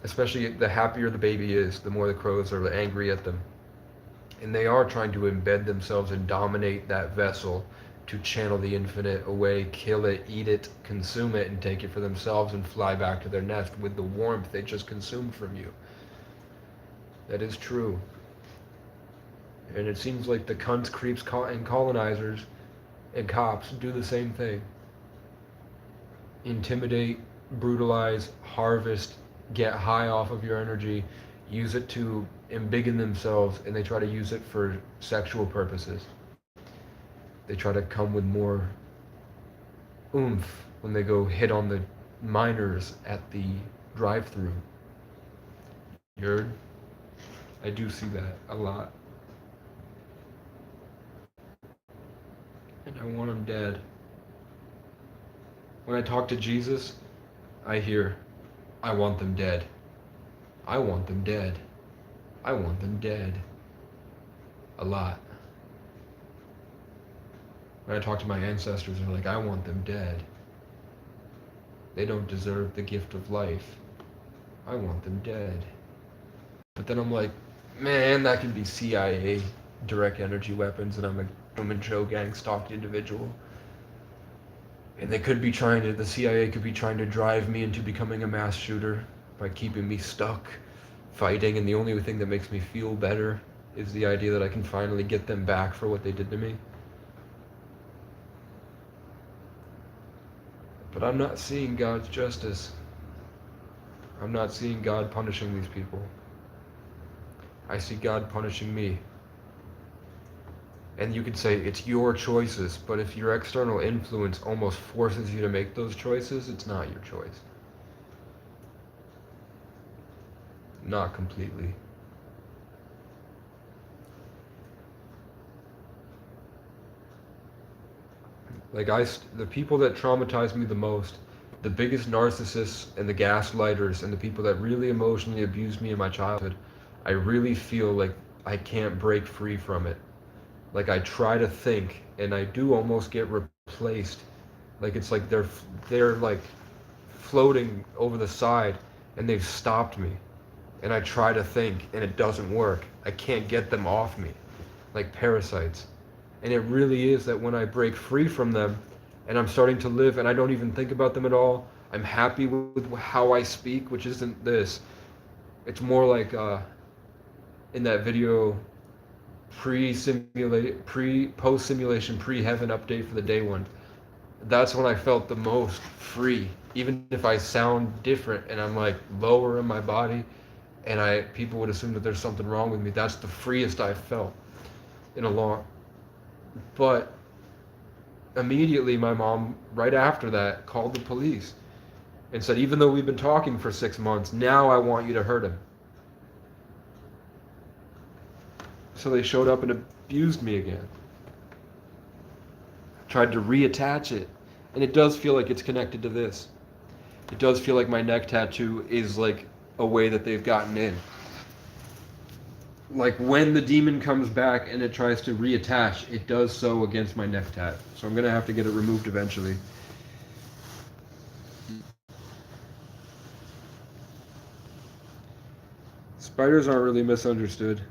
Especially the happier the baby is, the more the crows are angry at them. And they are trying to embed themselves and dominate that vessel to channel the infinite away, kill it, eat it, consume it, and take it for themselves and fly back to their nest with the warmth they just consumed from you. That is true. And it seems like the cunts, creeps, and colonizers and cops do the same thing. Intimidate, brutalize, harvest, get high off of your energy, use it to embiggen themselves, and they try to use it for sexual purposes. They try to come with more oomph when they go hit on the minors at the drive-thru. You heard? I do see that a lot. And I want them dead. When I talk to Jesus, I hear, I want them dead. I want them dead. I want them dead. A lot. When I talk to my ancestors, they're like, I want them dead. They don't deserve the gift of life. I want them dead. But then I'm like, man, that could be CIA direct energy weapons, and I'm a Joe gang stalked individual. And they could be the CIA could be trying to drive me into becoming a mass shooter by keeping me stuck, fighting, and the only thing that makes me feel better is the idea that I can finally get them back for what they did to me. But I'm not seeing God's justice. I'm not seeing God punishing these people. I see God punishing me. And you could say it's your choices, but if your external influence almost forces you to make those choices, it's not your choice. Not completely. Like the people that traumatize me the most, the biggest narcissists and the gaslighters and the people that really emotionally abused me in my childhood, I really feel like I can't break free from it. Like I try to think, and I do almost get replaced. Like it's like they're like floating over the side, and they've stopped me. And I try to think, and it doesn't work. I can't get them off me, like parasites. And it really is that when I break free from them, and I'm starting to live, and I don't even think about them at all. I'm happy with how I speak, which isn't this. It's more like in that video, post simulation, pre heaven update for the day one. That's when I felt the most free. Even if I sound different and I'm like lower in my body, and people would assume that there's something wrong with me. That's the freest I've felt in a long. But immediately, my mom, right after that, called the police and said, even though we've been talking for 6 months, now I want you to hurt him. So they showed up and abused me again. Tried to reattach it. And it does feel like it's connected to this. It does feel like my neck tattoo is like a way that they've gotten in. Like when the demon comes back and it tries to reattach, it does so against my neck tat. So I'm going to have to get it removed eventually. Spiders aren't really misunderstood.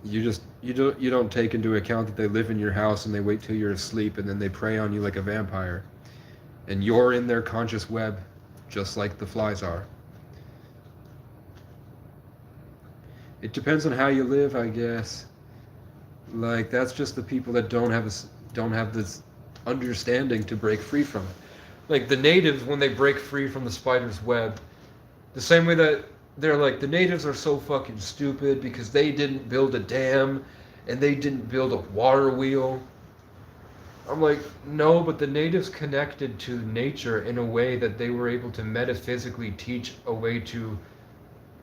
You don't take into account that they live in your house and they wait till you're asleep and then they prey on you like a vampire. And you're in their conscious web, just like the flies are. It depends on how you live, I guess. Like that's just the people that don't have this understanding to break free from it. Like the natives, when they break free from the spider's web, the same way that they're like, the natives are so fucking stupid because they didn't build a dam and they didn't build a water wheel. I'm like, no, but the natives connected to nature in a way that they were able to metaphysically teach a way to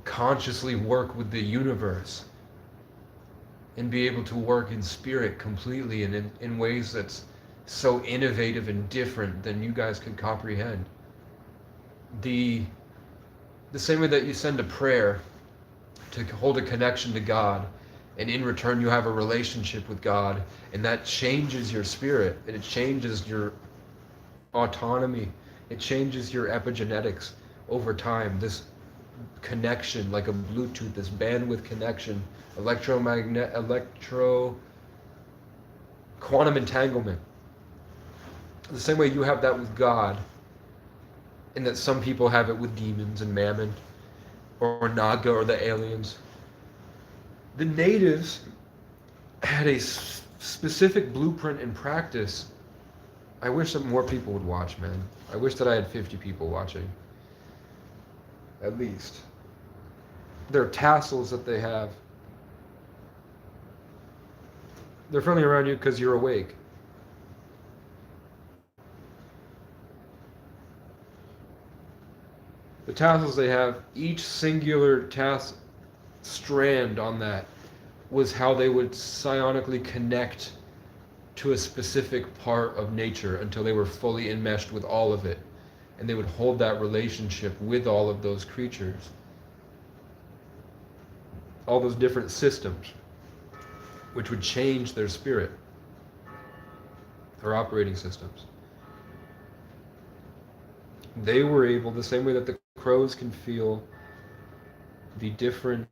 consciously work with the universe and be able to work in spirit completely and in ways that's so innovative and different than you guys could comprehend. The same way that you send a prayer to hold a connection to God, and in return you have a relationship with God, and that changes your spirit, and it changes your autonomy, it changes your epigenetics over time. This connection, like a Bluetooth, this bandwidth connection, quantum entanglement. The same way you have that with God, and that some people have it with demons and mammon, or Naga, or the aliens. The natives had a specific blueprint and practice. I wish that more people would watch, man. I wish that I had 50 people watching. At least. Their tassels that they have. They're friendly around you because you're awake. The tassels they have, each singular strand on that was how they would psionically connect to a specific part of nature until they were fully enmeshed with all of it. And they would hold that relationship with all of those creatures. All those different systems, which would change their spirit, their operating systems. They were able, the same way that the crows can feel the different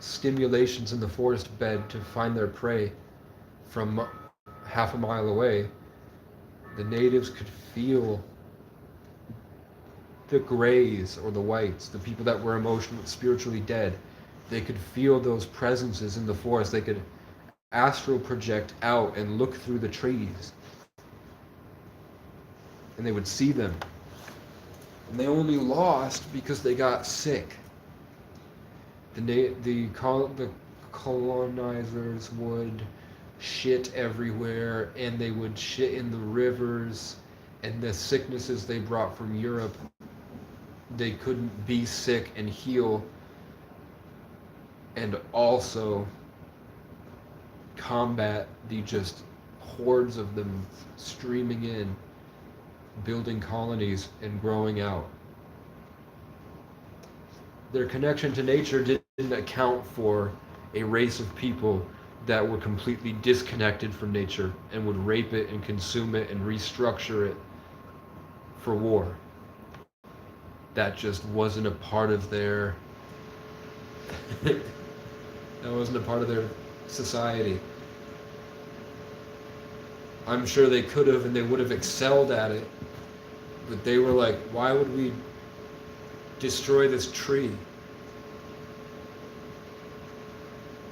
stimulations in the forest bed to find their prey from half a mile away, the natives could feel the grays or the whites, the people that were emotionally, spiritually dead. They could feel those presences in the forest. They could astral project out and look through the trees. And they would see them. And they only lost because they got sick. The colonizers would shit everywhere, and they would shit in the rivers, and the sicknesses they brought from Europe, they couldn't be sick and heal, and also combat the just hordes of them streaming in, building colonies and growing out. Their connection to nature didn't didn't account for a race of people that were completely disconnected from nature and would rape it and consume it and restructure it for war. That just wasn't a part of their that wasn't a part of their society. I'm sure they could have and they would have excelled at it, but they were like, why would we destroy this tree?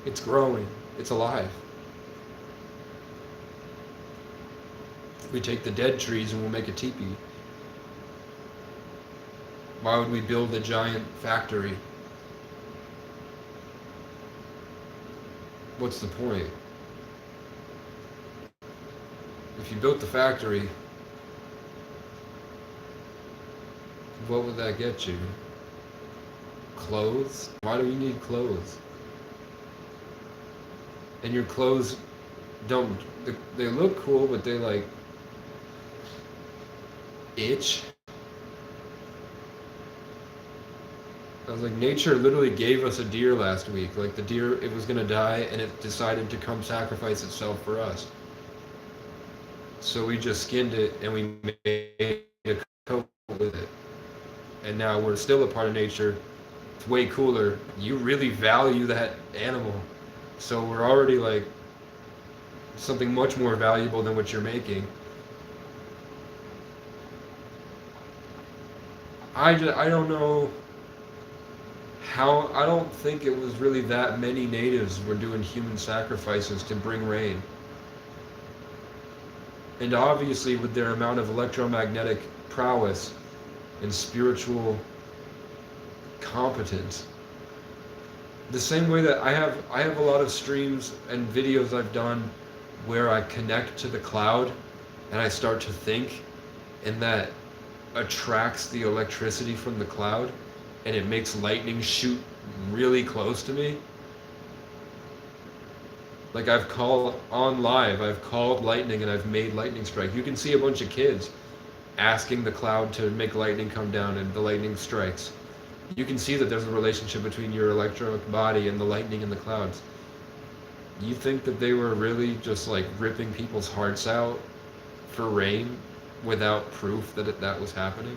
It's growing. It's alive. We take the dead trees and we'll make a teepee. Why would we build a giant factory? What's the point? If you built the factory, what would that get you? Clothes? Why do we need clothes? And your clothes don't, they look cool, but they like itch. I was like, nature literally gave us a deer last week. Like the deer, it was gonna die and it decided to come sacrifice itself for us. So we just skinned it and we made a coat with it. And now we're still a part of nature. It's way cooler. You really value that animal. So we're already like something much more valuable than what you're making. I don't know how, I don't think it was really that many natives were doing human sacrifices to bring rain. And obviously with their amount of electromagnetic prowess and spiritual competence, the same way that I have a lot of streams and videos I've done where I connect to the cloud and I start to think, and that attracts the electricity from the cloud and it makes lightning shoot really close to me. Like I've called lightning and I've made lightning strike. You can see a bunch of kids asking the cloud to make lightning come down and the lightning strikes. You can see that there's a relationship between your electronic body and the lightning in the clouds. You think that they were really just like ripping people's hearts out for rain without proof that that was happening?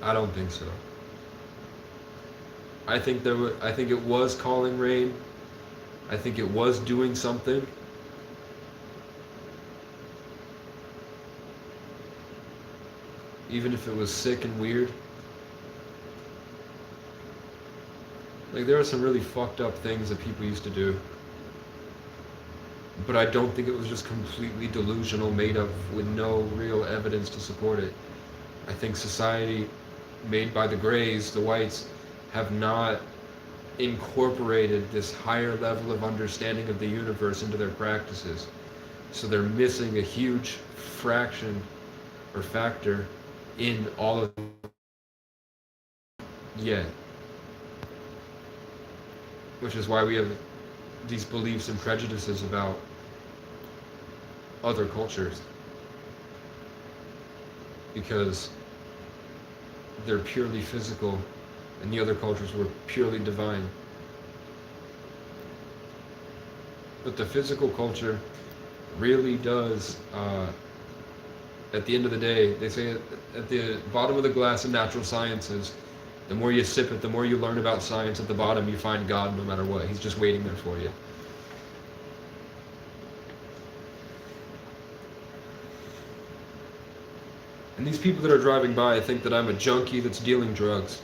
I don't think so. I think it was calling rain. I think it was doing something. Even if it was sick and weird. Like there are some really fucked up things that people used to do. But I don't think it was just completely delusional, made up with no real evidence to support it. I think society made by the Greys, the whites, have not incorporated this higher level of understanding of the universe into their practices. So they're missing a huge fraction or factor in all of yet. Which is why we have these beliefs and prejudices about other cultures. Because they're purely physical and the other cultures were purely divine. But the physical culture really does, at the end of the day, they say at the bottom of the glass in natural sciences, the more you sip it, the more you learn about science. At the bottom, you find God no matter what. He's just waiting there for you. And these people that are driving by think that I'm a junkie that's dealing drugs.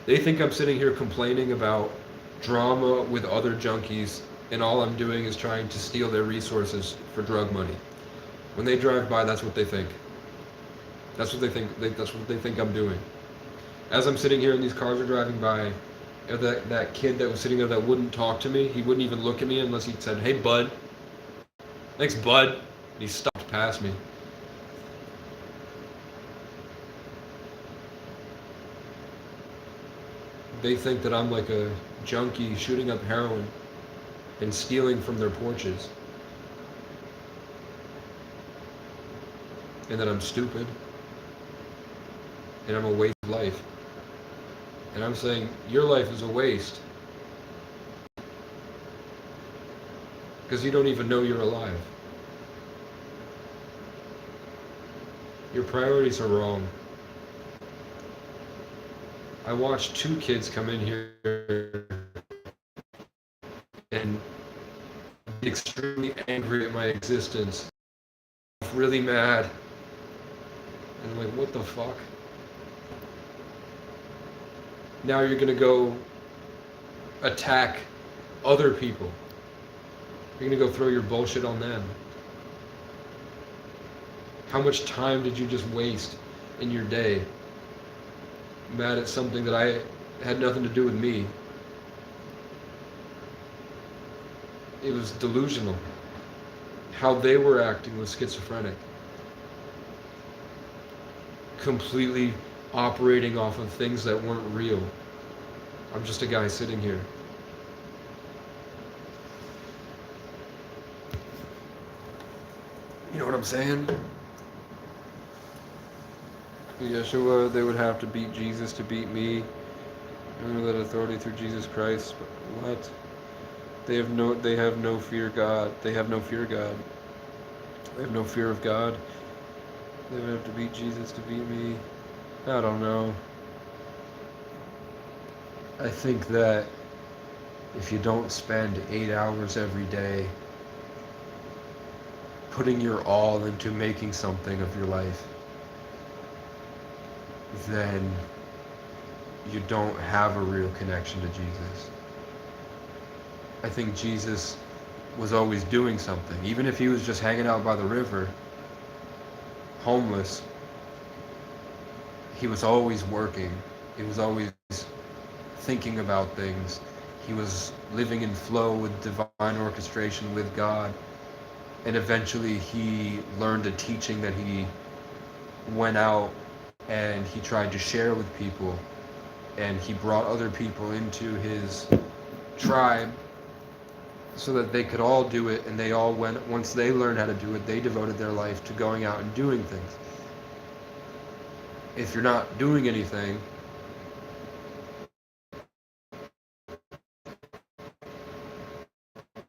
They think I'm sitting here complaining about drama with other junkies, and all I'm doing is trying to steal their resources for drug money. When they drive by, that's what they think. That's what they think. That's what they think I'm doing. As I'm sitting here and these cars are driving by, that kid that was sitting there that wouldn't talk to me, he wouldn't even look at me unless he said, "Hey, bud." "Thanks, bud." And he stopped past me. They think that I'm like a junkie shooting up heroin and stealing from their porches. And that I'm stupid. And I'm a waste of life. And I'm saying your life is a waste because you don't even know you're alive. Your priorities are wrong. I watched 2 kids come in here and be extremely angry at my existence, really mad. And I'm like, what the fuck? Now you're gonna go attack other people. You're gonna go throw your bullshit on them. How much time did you just waste in your day mad at something that I had nothing to do with me? It was delusional. How they were acting was schizophrenic. Completely operating off of things that weren't real. I'm just a guy sitting here. You know what I'm saying? Yeshua, they would have to beat Jesus to beat me. Only that authority through Jesus Christ. But what? They have no fear God. They have no fear God. They have no fear of God. They would have to beat Jesus to beat me. I don't know. I think that if you don't spend 8 hours every day putting your all into making something of your life, then you don't have a real connection to Jesus. I think Jesus was always doing something. Even if he was just hanging out by the river, homeless, he was always working. He was always thinking about things. He was living in flow with divine orchestration with God. And eventually he learned a teaching that he went out and he tried to share with people. And he brought other people into his tribe so that they could all do it, and they all went, once they learned how to do it, they devoted their life to going out and doing things. If you're not doing anything,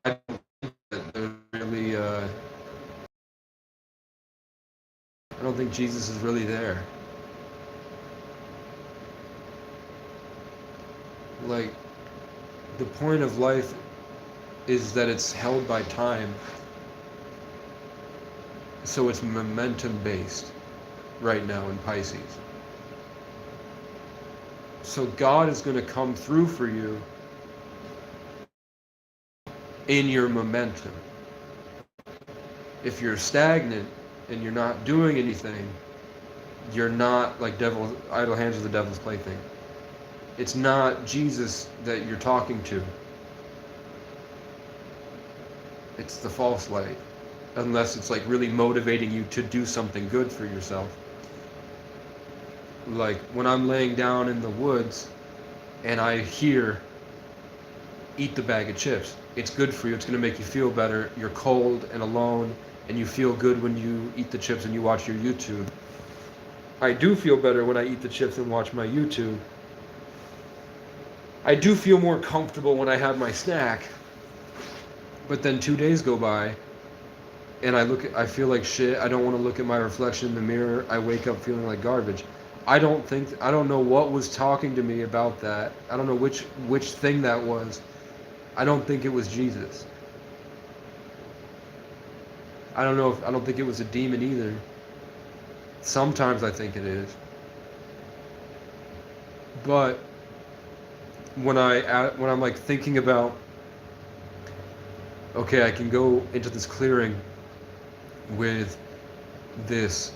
I don't think Jesus is really there. Like, the point of life is that it's held by time, so it's momentum based right now in Pisces. So God is going to come through for you in your momentum. If you're stagnant and you're not doing anything, you're not like idle hands are the devil's plaything. It's not Jesus that you're talking to. It's the false light, unless it's like really motivating you to do something good for yourself. Like when I'm laying down in the woods and I hear, eat the bag of chips. It's good for you. It's going to make you feel better. You're cold and alone and you feel good when you eat the chips and you watch your YouTube. I do feel better when I eat the chips and watch my YouTube. I do feel more comfortable when I have my snack. But then 2 days go by and I feel like shit. I don't want to look at my reflection in the mirror. I wake up feeling like garbage. I don't know what was talking to me about that. I don't know which thing that was. I don't think it was Jesus. I don't think it was a demon either. Sometimes I think it is. But when I'm like thinking about, okay, I can go into this clearing with this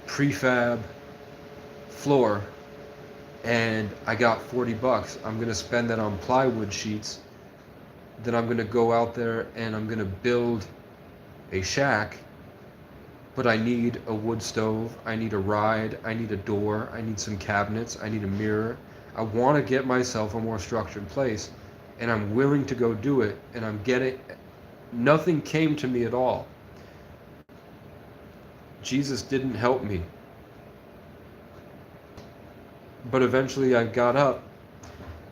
prefab floor and I got $40. I'm going to spend that on plywood sheets. Then I'm going to go out there and I'm going to build a shack. But I need a wood stove, I need a ride, I need a door, I need some cabinets, I need a mirror. I want to get myself a more structured place, and I'm willing to go do it, and nothing came to me at all. Jesus didn't help me. But eventually I got up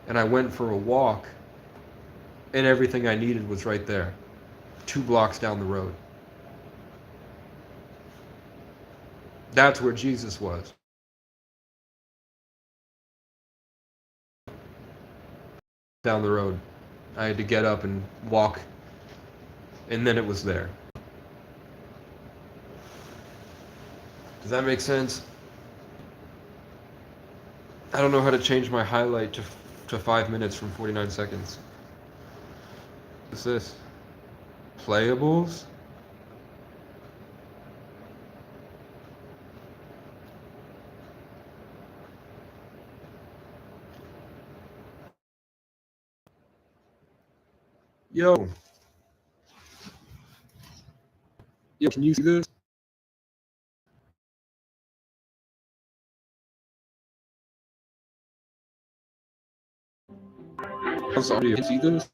and I went for a walk, and everything I needed was right there, 2 blocks down the road. That's where Jesus was. Down the road. I had to get up and walk, and then it was there. Does that make sense? I don't know how to change my highlight to 5 minutes from 49 seconds. What's this? Playables? Yo. Yo, can you see this? I'm sorry, can you see this?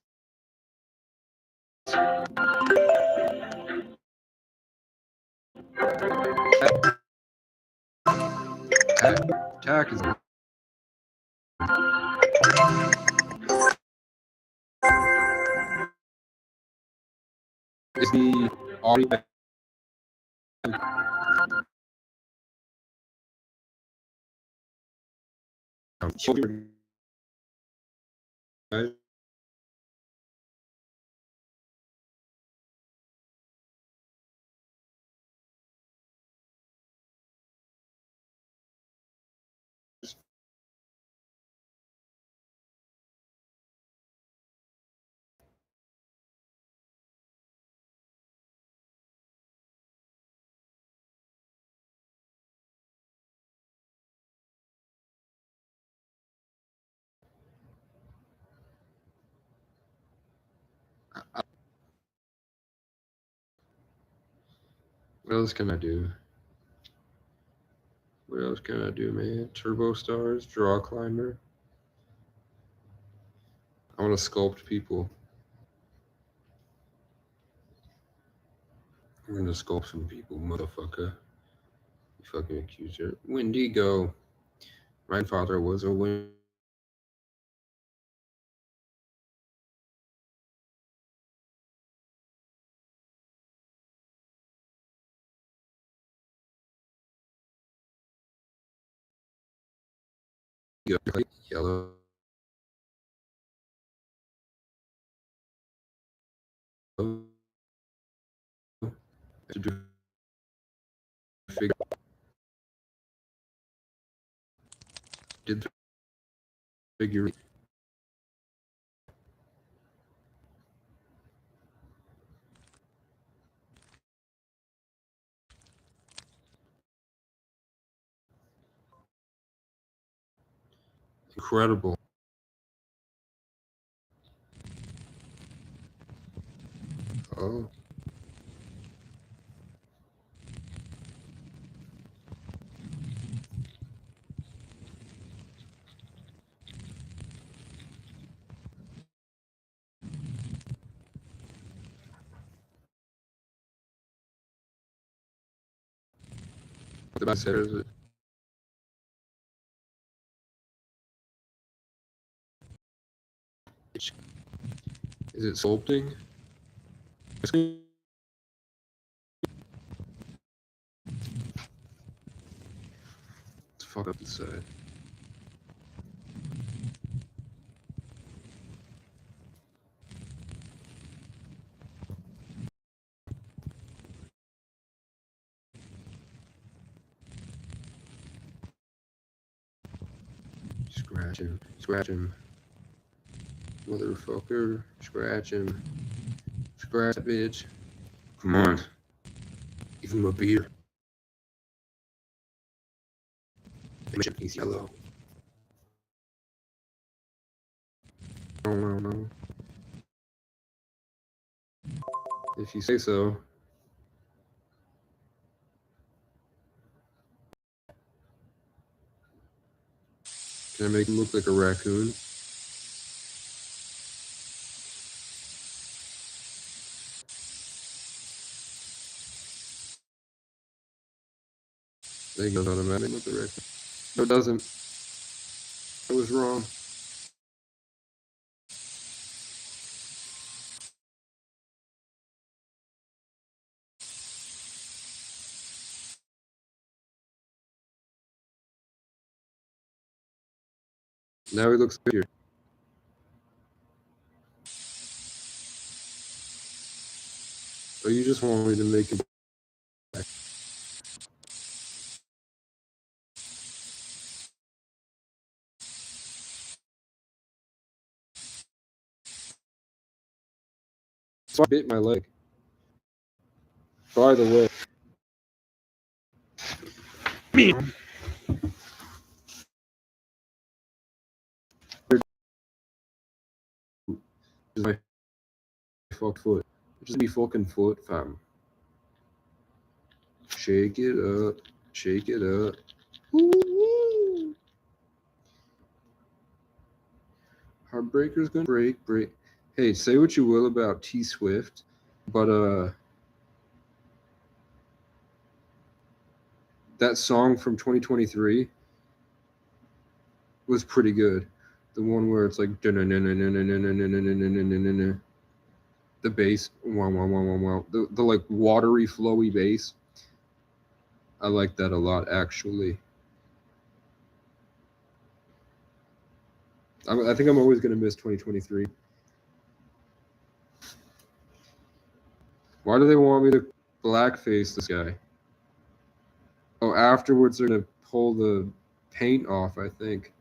Attack is the audio. What else can I do? What else can I do, man? Turbo stars, draw climber. I want to sculpt people. I'm gonna sculpt some people, motherfucker. You fucking accuser. Wendigo. My father was a Wendigo. Yellow. Did the figure incredible. Oh. What about said is it? Is it sculpting? Let's fuck up the side. Scratch him. Scratch him. Motherfucker. Scratch him. Scratch that bitch. Come on. Give him a beer. He's yellow. No. If you say so. Can I make him look like a raccoon? There you go, automatic with the raccoon. No, it doesn't. I was wrong. Now he looks bigger. Or you just want me to make him black? So I bit my leg. By the way. My fucked foot. Just be fucking foot, fam. Shake it up. Shake it up. Woo-woo. Heartbreaker's gonna break. Hey, say what you will about T Swift, but that song from 2023 was pretty good. The one where it's like the bass, wow, wow, wow, wow, wow. The like watery, flowy bass. I like that a lot, actually. I think I'm always gonna miss 2023. Why do they want me to blackface this guy? Oh, afterwards they're gonna pull the paint off, I think.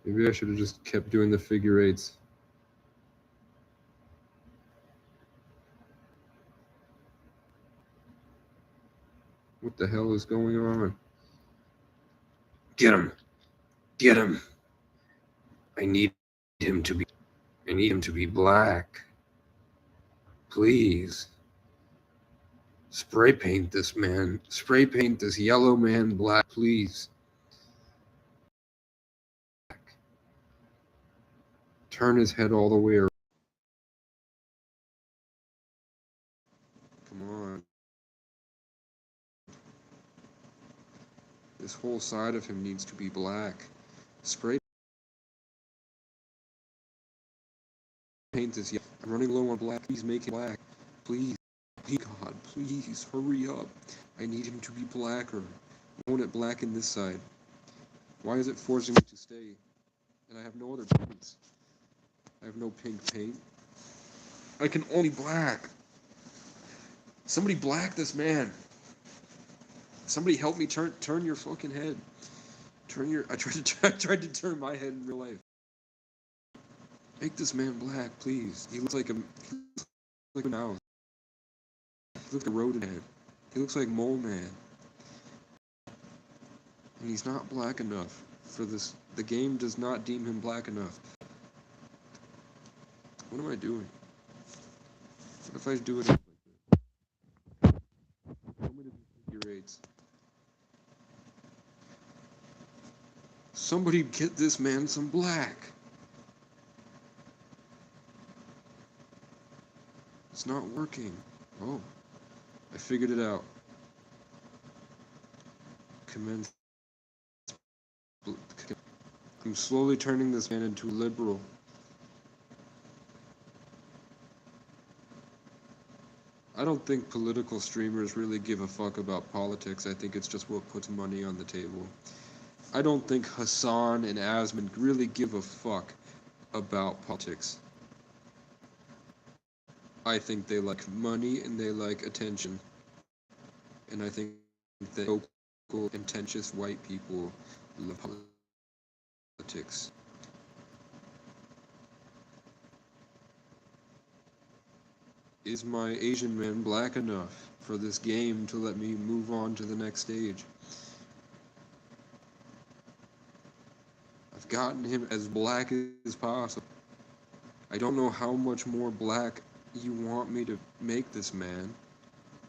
Maybe I should have just kept doing the figure eights. What the hell is going on? Get him! Get him! I need him to be black. Please. Spray paint this man. Spray paint this yellow man black, please. Turn his head all the way around. Come on. This whole side of him needs to be black. Spray paint this yellow. I'm running low on black. Please make it black. Please. God, please hurry up. I need him to be blacker. I want it black in this side. Why is it forcing me to stay? And I have no other paints. I have no pink paint. I can only black. Somebody black this man. Somebody help me turn your fucking head. I tried to turn my head in real life. Make this man black, please. He looks like a mouse. He looks like a rodent head. He looks like Mole Man. And he's not black enough for this. The game does not deem him black enough. What am I doing? What if I do it like this? Tell me to do figure eights. Somebody get this man some black. It's not working. Oh, I figured it out. Commence. I'm slowly turning this man into a liberal. I don't think political streamers really give a fuck about politics. I think it's just what puts money on the table. I don't think Hassan and Asman really give a fuck about politics. I think they like money and they like attention. And I think that local, contentious white people love politics. Is my Asian man black enough for this game to let me move on to the next stage? I've gotten him as black as possible. I don't know how much more black you want me to make this man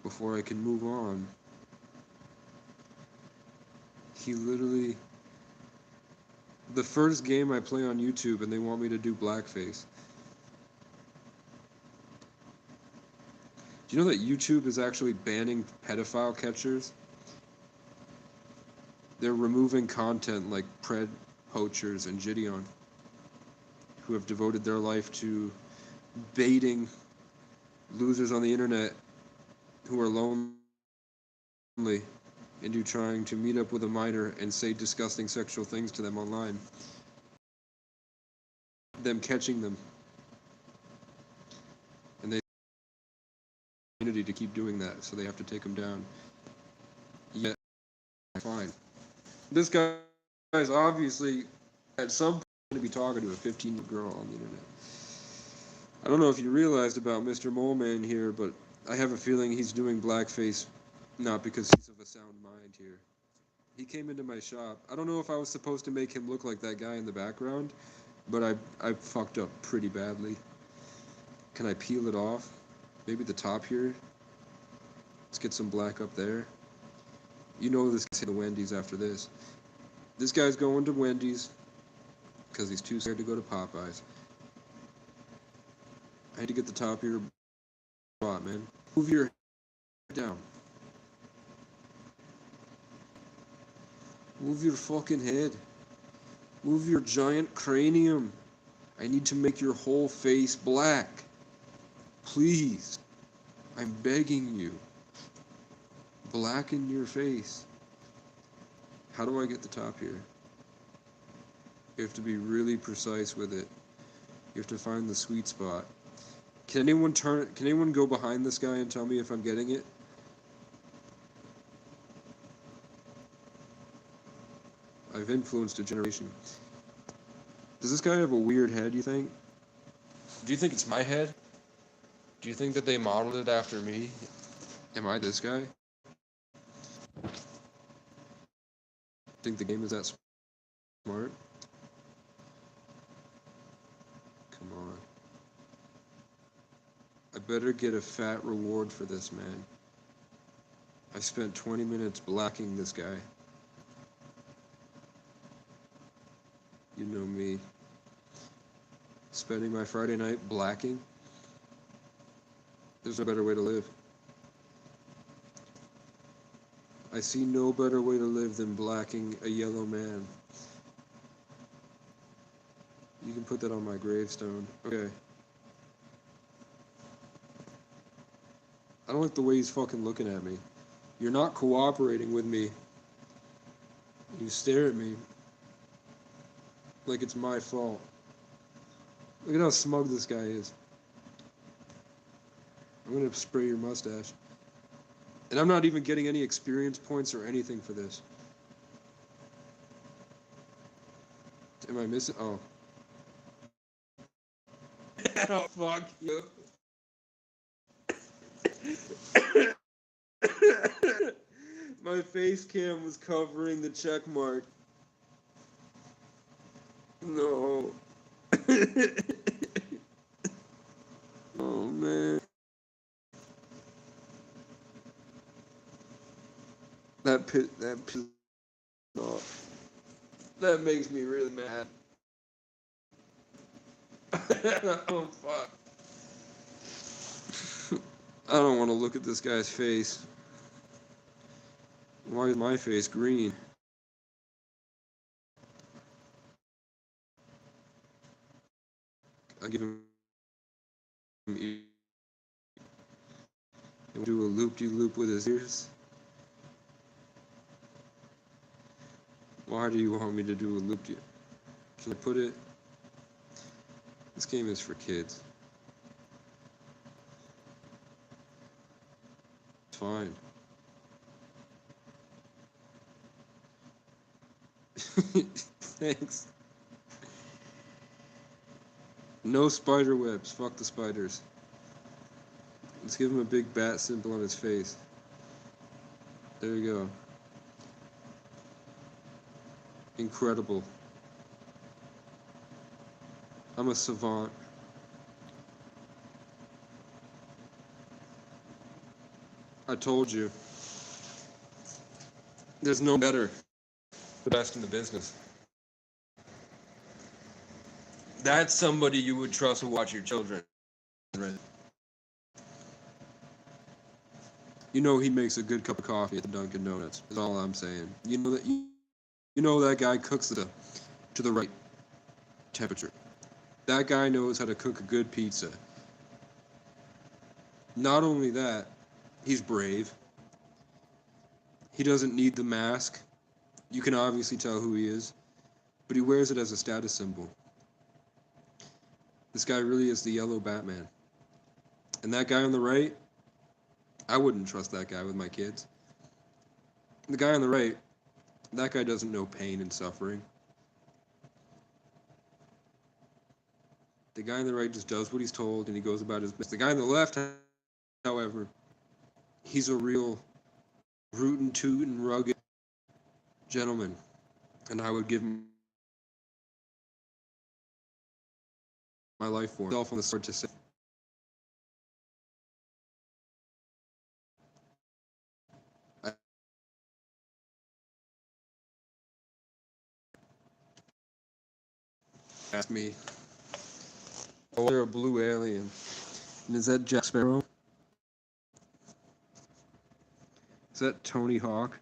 before I can move on. He literally... The first game I play on YouTube and they want me to do blackface. Do you know that YouTube is actually banning pedophile catchers? They're removing content like Pred, Poachers, and Gideon, who have devoted their life to baiting losers on the internet who are lonely into trying to meet up with a minor and say disgusting sexual things to them online. Them catching them. And they community to keep doing that, so they have to take them down. Yeah, fine. This guy's obviously at some point going to be talking to a 15-year-old girl on the internet. I don't know if you realized about Mr. Moleman here, but I have a feeling he's doing blackface not because he's of a sound mind here. He came into my shop. I don't know if I was supposed to make him look like that guy in the background, but I fucked up pretty badly. Can I peel it off? Maybe the top here? Let's get some black up there. You know this guy's going to Wendy's after this. This guy's going to Wendy's because he's too scared to go to Popeyes. I had to get the top of your spot, man. Move your head down. Move your fucking head. Move your giant cranium. I need to make your whole face black. Please. I'm begging you. Blacken your face. How do I get the top here? You have to be really precise with it. You have to find the sweet spot. Can anyone go behind this guy and tell me if I'm getting it? I've influenced a generation. Does this guy have a weird head, you think? Do you think it's my head? Do you think that they modeled it after me? Am I this guy? Think the game is that smart? Come on. I better get a fat reward for this, man. I spent 20 minutes blacking this guy. You know me. Spending my Friday night blacking. There's no better way to live. I see no better way to live than blacking a yellow man. You can put that on my gravestone. Okay. I don't like the way he's fucking looking at me. You're not cooperating with me. You stare at me like it's my fault. Look at how smug this guy is. I'm gonna spray your mustache. And I'm not even getting any experience points or anything for this. Am I missing? Oh. Oh, fuck you. My face cam was covering the check mark. No. Oh, man. That pisses off. That makes me really mad. Oh, fuck. I don't want to look at this guy's face. Why is my face green? I give him do a loop-de-loop with his ears. Why do you want me to do a loop-de? Can I put it? This game is for kids. It's fine. Thanks. No spider webs. Fuck the spiders. Let's give him a big bat symbol on his face. There you go. Incredible. I'm a savant. I told you. There's no better. The best in the business. That's somebody you would trust to watch your children. You know he makes a good cup of coffee at the Dunkin' Donuts. Is all I'm saying. You know that guy cooks it to the right temperature. That guy knows how to cook a good pizza. Not only that, he's brave. He doesn't need the mask. You can obviously tell who he is, but he wears it as a status symbol. This guy really is the yellow Batman. And that guy on the right, I wouldn't trust that guy with my kids. The guy on the right, that guy doesn't know pain and suffering. The guy on the right just does what he's told and he goes about his business. The guy on the left, however, he's a real rootin' tootin' rugged gentleman. And I would give him my life for himself on the sword to say. Ask me, oh, they're a blue alien. And is that Jack Sparrow? Is that Tony Hawk?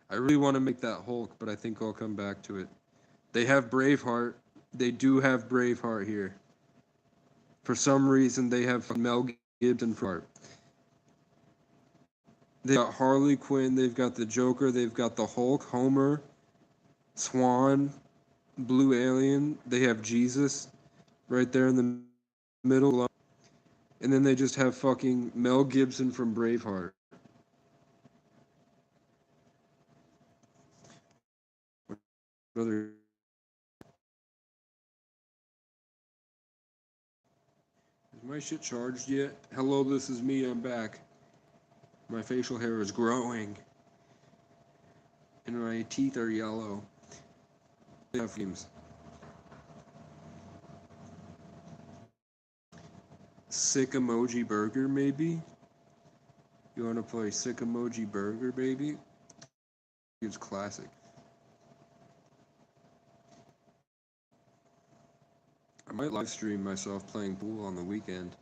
I really want to make that Hulk, but I think I'll come back to it. They have Braveheart. They do have Braveheart here. For some reason, they have Mel Gibson for art. They got Harley Quinn. They've got the Joker. They've got the Hulk, Homer, Swan, Blue Alien. They have Jesus right there in the middle. And then they just have fucking Mel Gibson from Braveheart. Brother. Is my shit charged yet? Hello, this is me. I'm back. My facial hair is growing. And my teeth are yellow. They have themes. Sick Emoji Burger, maybe? You want to play Sick Emoji Burger, baby? It's classic. I might live stream myself playing pool on the weekend.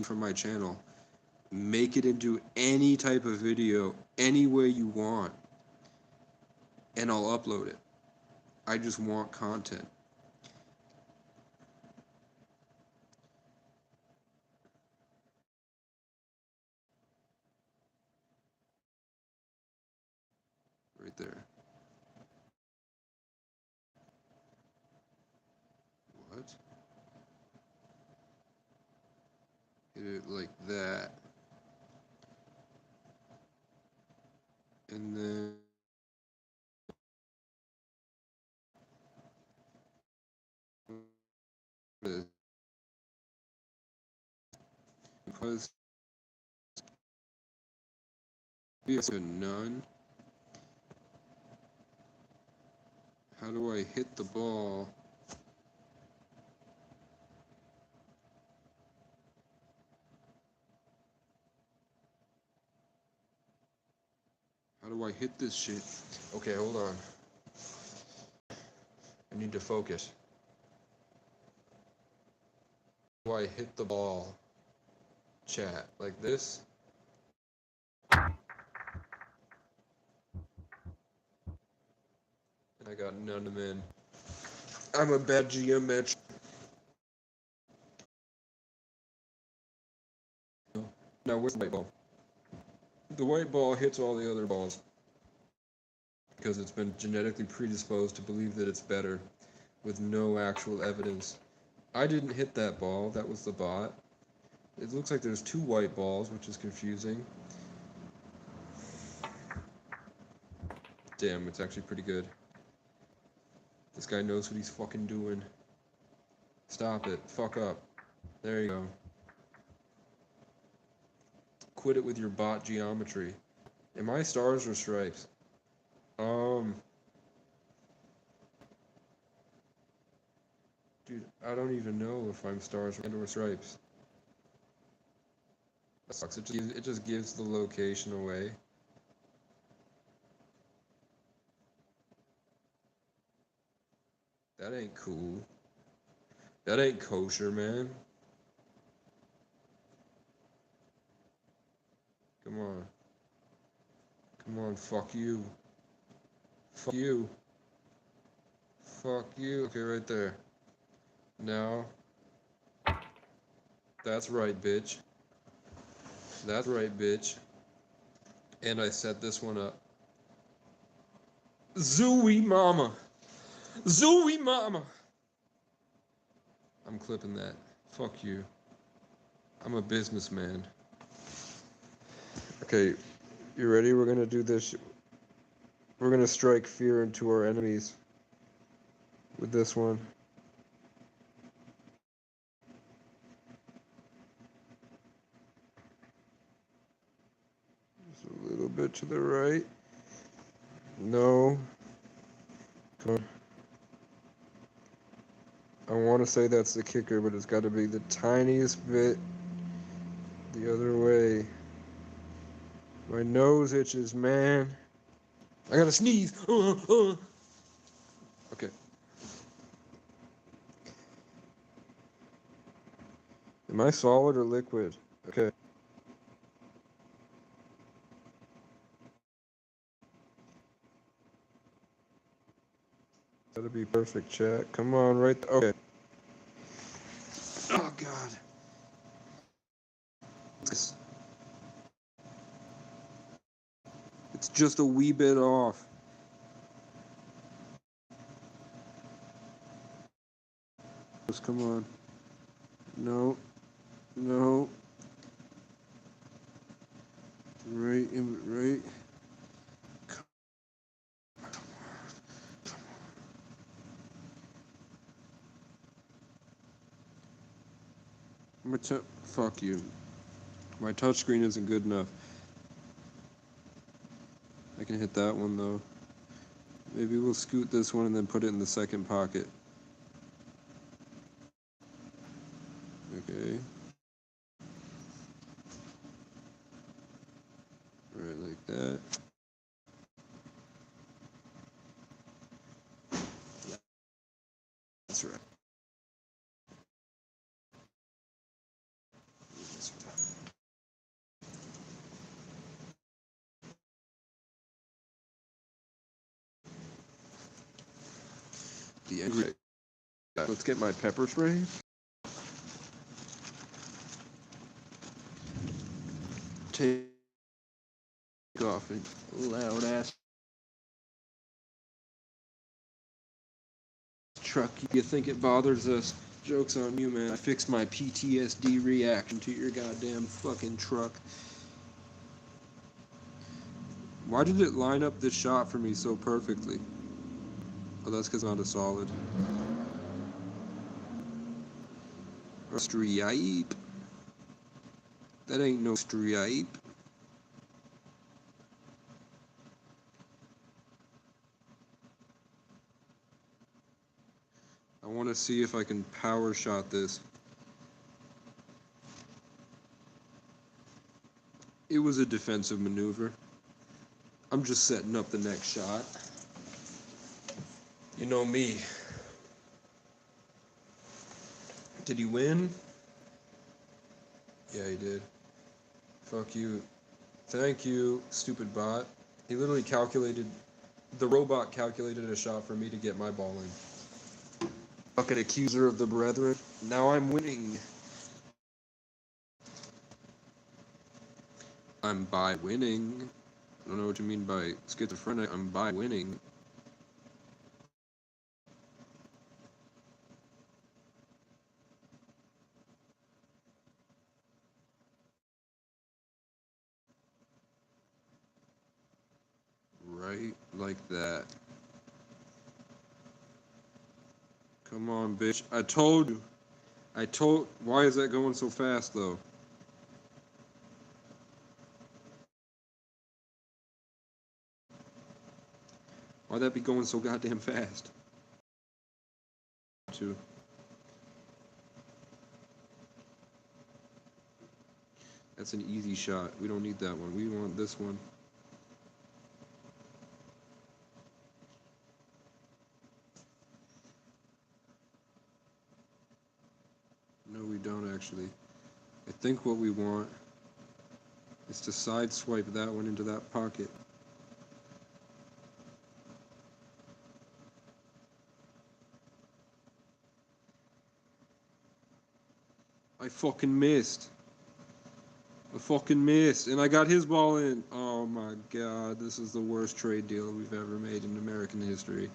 From my channel, make it into any type of video, any way you want, and I'll upload it. I just want content. Right there. What? Hit it like that. And then because it's a none. How do I hit the ball? How do I hit this shit? Okay, hold on. I need to focus. How do I hit the ball? Chat, like this? And I got none of them in. I'm a bad geometric. Now, where's the white ball? The white ball hits all the other balls because it's been genetically predisposed to believe that it's better with no actual evidence. I didn't hit that ball. That was the bot. It looks like there's two white balls, which is confusing. Damn, it's actually pretty good. This guy knows what he's fucking doing. Stop it. Fuck up. There you go. Quit it with your bot geometry. Am I stars or stripes? Dude, I don't even know if I'm stars and or stripes. That sucks. It just gives the location away. That ain't cool. That ain't kosher, man. Come on. Come on, fuck you. Fuck you. Fuck you. Okay, right there. Now. That's right, bitch. That's right, bitch. And I set this one up. Zooey mama. Zooey mama. I'm clipping that. Fuck you. I'm a businessman. Okay, you ready? We're gonna do this. We're gonna strike fear into our enemies with this one. Just a little bit to the right. No. Come on. I want to say that's the kicker, but it's got to be the tiniest bit the other way. My nose itches, man. I gotta sneeze. Okay. Am I solid or liquid? Okay. Gotta be perfect, chat. Come on, right there. Okay. Oh, God. It's just a wee bit off. Just come on. No. No. Right. Fuck you. My touchscreen isn't good enough. I can hit that one though. Maybe we'll scoot this one and then put it in the second pocket. Okay. Right, like that. That's right. The angry. Let's get my pepper spray. Take off and loud ass truck. You think it bothers us? Joke's on you, man. I fixed my PTSD reaction to your goddamn fucking truck. Why did it line up this shot for me so perfectly? Oh, that's because I'm not a solid. A stripe. That ain't no stripe. I want to see if I can power shot this. It was a defensive maneuver. I'm just setting up the next shot. You know me. Did he win? Yeah, he did. Fuck you. Thank you, stupid bot. He literally calculated, the robot calculated a shot for me to get my ball in. Fucking accuser of the brethren. Now I'm winning. I'm by winning. I don't know what you mean by schizophrenic. I'm by winning. Right like that. Come on, bitch. I told you. Why is that going so fast, though? Why'd that be going so goddamn fast? Too. That's an easy shot. We don't need that one. We want this one. No, we don't actually. I think what we want is to side swipe that one into that pocket. I fucking missed. And I got his ball in. Oh my god, this is the worst trade deal we've ever made in American history.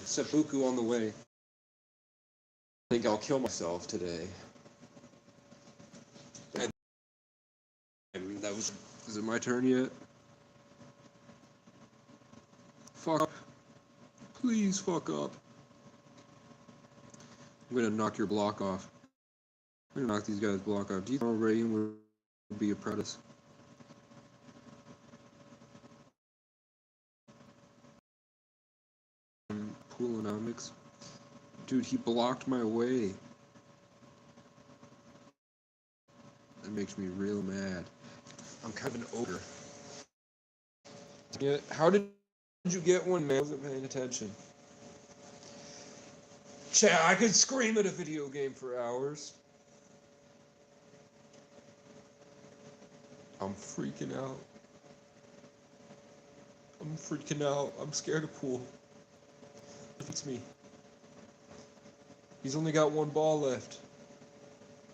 Seppuku on the way. I think I'll kill myself today. And that was. Is it my turn yet? Fuck up. Please fuck up. I'm gonna knock your block off. I'm gonna knock these guys' block off. Do you think already would be a prejudice? Poolenomics. Dude, he blocked my way. That makes me real mad. I'm kind of an ogre. Yeah, how did you get one, man? I wasn't paying attention. Chat, I could scream at a video game for hours. I'm freaking out. I'm scared of pool. It's me. He's only got one ball left.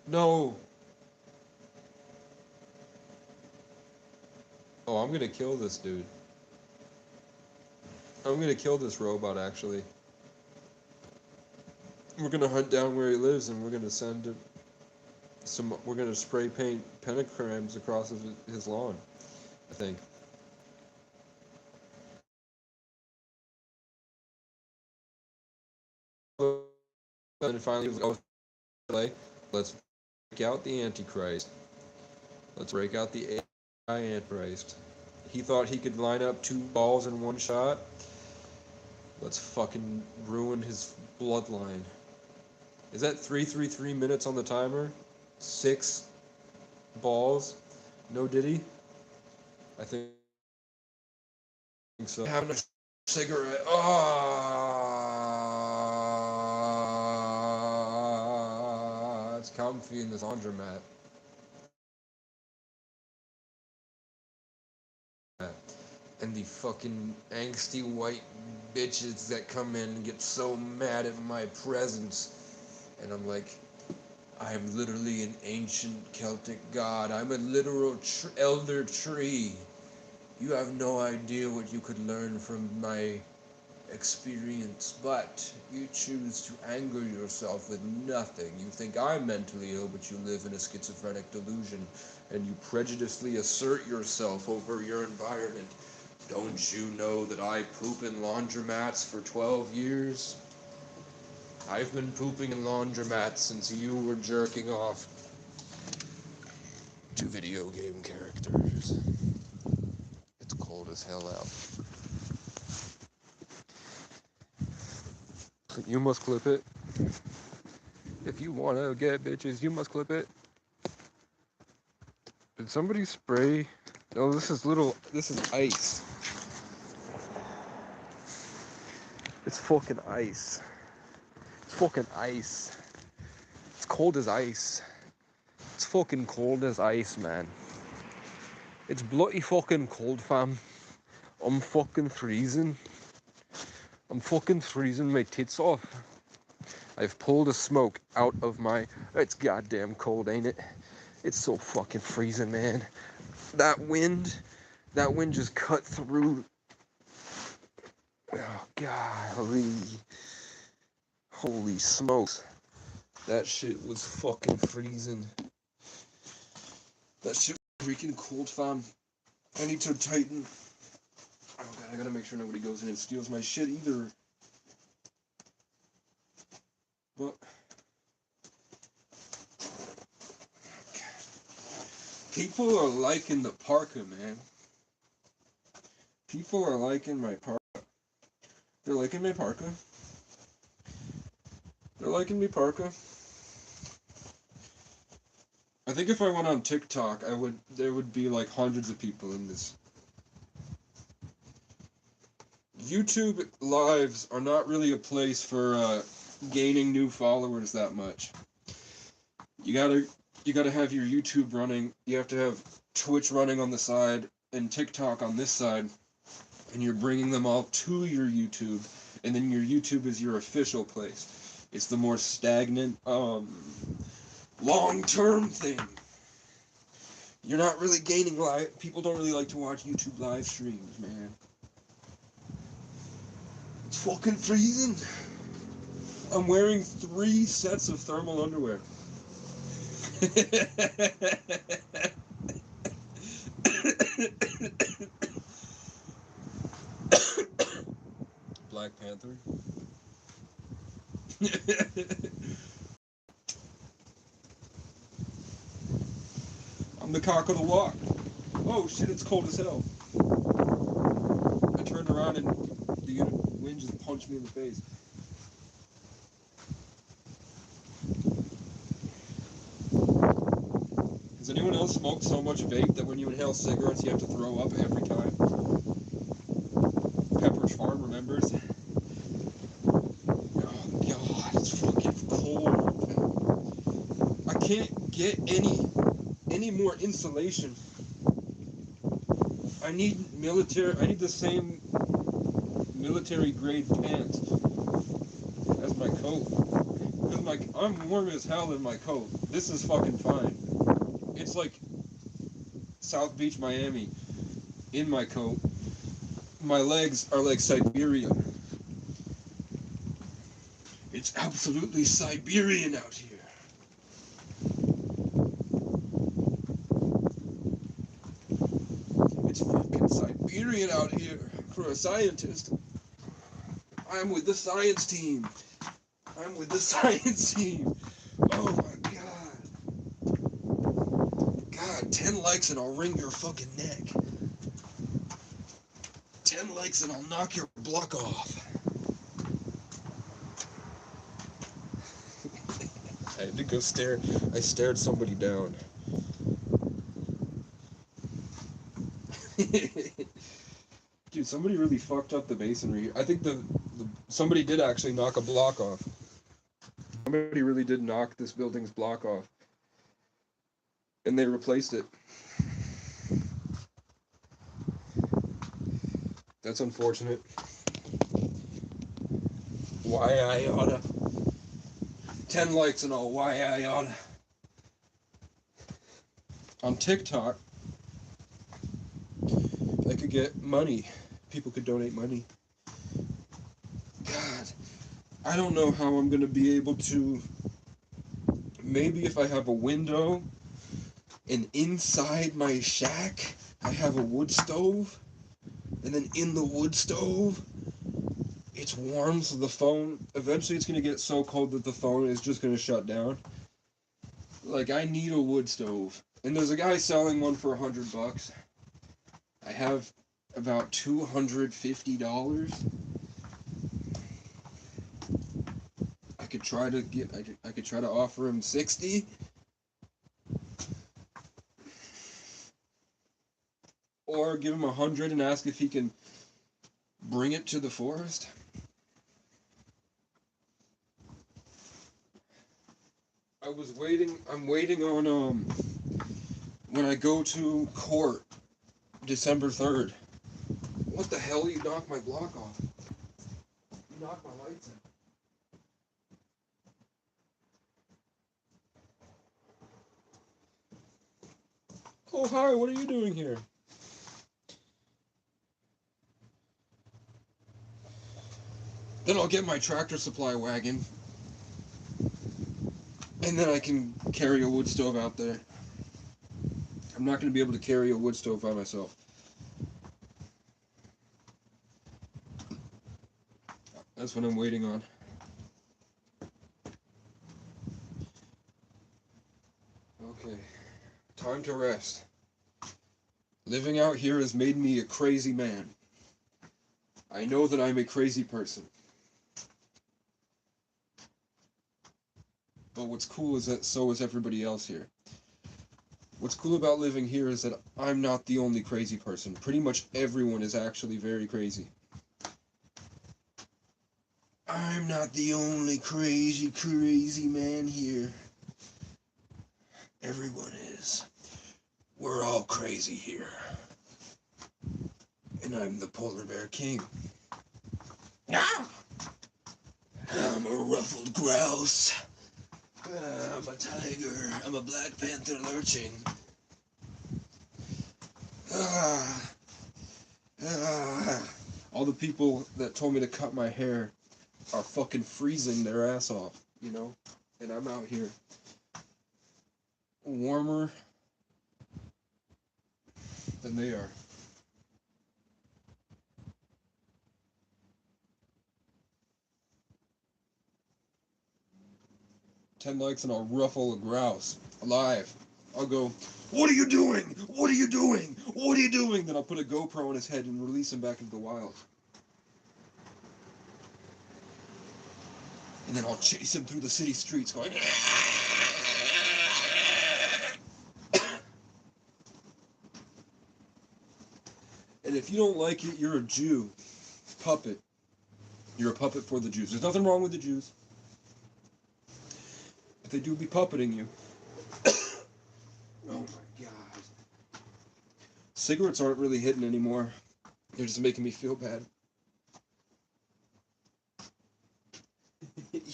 No. Oh, I'm gonna kill this dude. I'm gonna kill this robot, actually. We're gonna hunt down where he lives, and we're gonna send him some. We're gonna spray paint pentagrams across his lawn, I think. And finally, let's break out the Antichrist. Let's break out the AI Antichrist. He thought he could line up 2 balls in one shot. Let's fucking ruin his bloodline. Is that 3 minutes on the timer? 6 balls? No diddy? I think so. Having a cigarette. Oh, it's comfy in this laundromat. And the fucking angsty white bitches that come in and get so mad at my presence. And I'm like, I am literally an ancient Celtic god. I'm a literal elder tree. You have no idea what you could learn from my experience, but you choose to anger yourself with nothing. You think I'm mentally ill, but you live in a schizophrenic delusion, and you prejudiciously assert yourself over your environment. Don't you know that I poop in laundromats for 12 years? I've been pooping in laundromats since you were jerking off to video game characters. It's cold as hell out. You must clip it. If you want to get bitches, you must clip it. Did somebody spray? No, this is ice. It's fucking ice. It's fucking ice. It's cold as ice. It's fucking cold as ice, man. It's bloody fucking cold, fam. I'm fucking freezing. I'm fucking freezing my tits off. I've pulled the smoke out of my... It's goddamn cold, ain't it? It's so fucking freezing, man. That wind just cut through. Oh, golly. Holy smokes. That shit was fucking freezing. That shit was freaking cold, fam. I need to tighten. Oh god, I gotta make sure nobody goes in and steals my shit either. But People are liking the parka, man. People are liking my parka. They're liking my parka. They're liking me parka. I think if I went on TikTok, there would be like hundreds of people in this. YouTube lives are not really a place for gaining new followers that much. You gotta have your YouTube running. You have to have Twitch running on the side and TikTok on this side, and you're bringing them all to your YouTube, and then your YouTube is your official place. It's the more stagnant, long-term thing. You're not really gaining live. People don't really like to watch YouTube live streams, man. It's fucking freezing. I'm wearing 3 sets of thermal underwear. Black Panther. I'm the cock of the walk. Oh shit, it's cold as hell. I turned around and the wind just punched me in the face. Has anyone else smoked so much vape that when you inhale cigarettes you have to throw up every time? Pepperidge Farm remembers? Oh god, it's fucking cold. I can't get any more insulation. I need the same military grade pants as my coat. I'm warm as hell in my coat. This is fucking fine. It's like South Beach, Miami in my coat. My legs are like Siberia. It's absolutely Siberian out here. It's fucking Siberian out here for a scientist. I'm with the science team. I'm with the science team. Oh my god. God, 10 likes and I'll wring your fucking neck. 10 likes and I'll knock your block off. I had to go stare. I stared somebody down. Dude, somebody really fucked up the masonry. I think somebody did actually knock a block off. Somebody really did knock this building's block off. And they replaced it. That's unfortunate. Why I oughta. 10 likes and all, why I oughta. On TikTok, I could get money. People could donate money. God, I don't know how I'm gonna be able to. Maybe if I have a window and inside my shack I have a wood stove, and then in the wood stove it's warm, so the phone, eventually it's gonna get so cold that the phone is just gonna shut down. Like, I need a wood stove. And there's a guy selling one for $100. I have about $250. I could try to offer him 60. Or give him 100 and ask if he can bring it to the forest. I'm waiting on when I go to court December 3rd. What the hell, you knocked my block off? You knocked my lights in. Oh hi, what are you doing here? Then I'll get my Tractor Supply wagon. And then I can carry a wood stove out there. I'm not going to be able to carry a wood stove by myself. That's what I'm waiting on. Okay. Time to rest. Living out here has made me a crazy man. I know that I'm a crazy person. But what's cool is that so is everybody else here. What's cool about living here is that I'm not the only crazy person. Pretty much everyone is actually very crazy. I'm not the only crazy man here. Everyone is. We're all crazy here. And I'm the polar bear king. Ah! I'm a ruffled grouse. I'm a tiger. I'm a black panther lurching. All the people that told me to cut my hair are fucking freezing their ass off, you know? And I'm out here warmer than they are. Ten likes and I'll ruffle a grouse. Alive. I'll go, what are you doing? What are you doing? What are you doing? Then I'll put a GoPro on his head and release him back into the wild. And then I'll chase him through the city streets going, and if you don't like it, you're a Jew. Puppet. You're a puppet for the Jews. There's nothing wrong with the Jews. But they do be puppeting you. Oh my god. Cigarettes aren't really hitting anymore. They're just making me feel bad.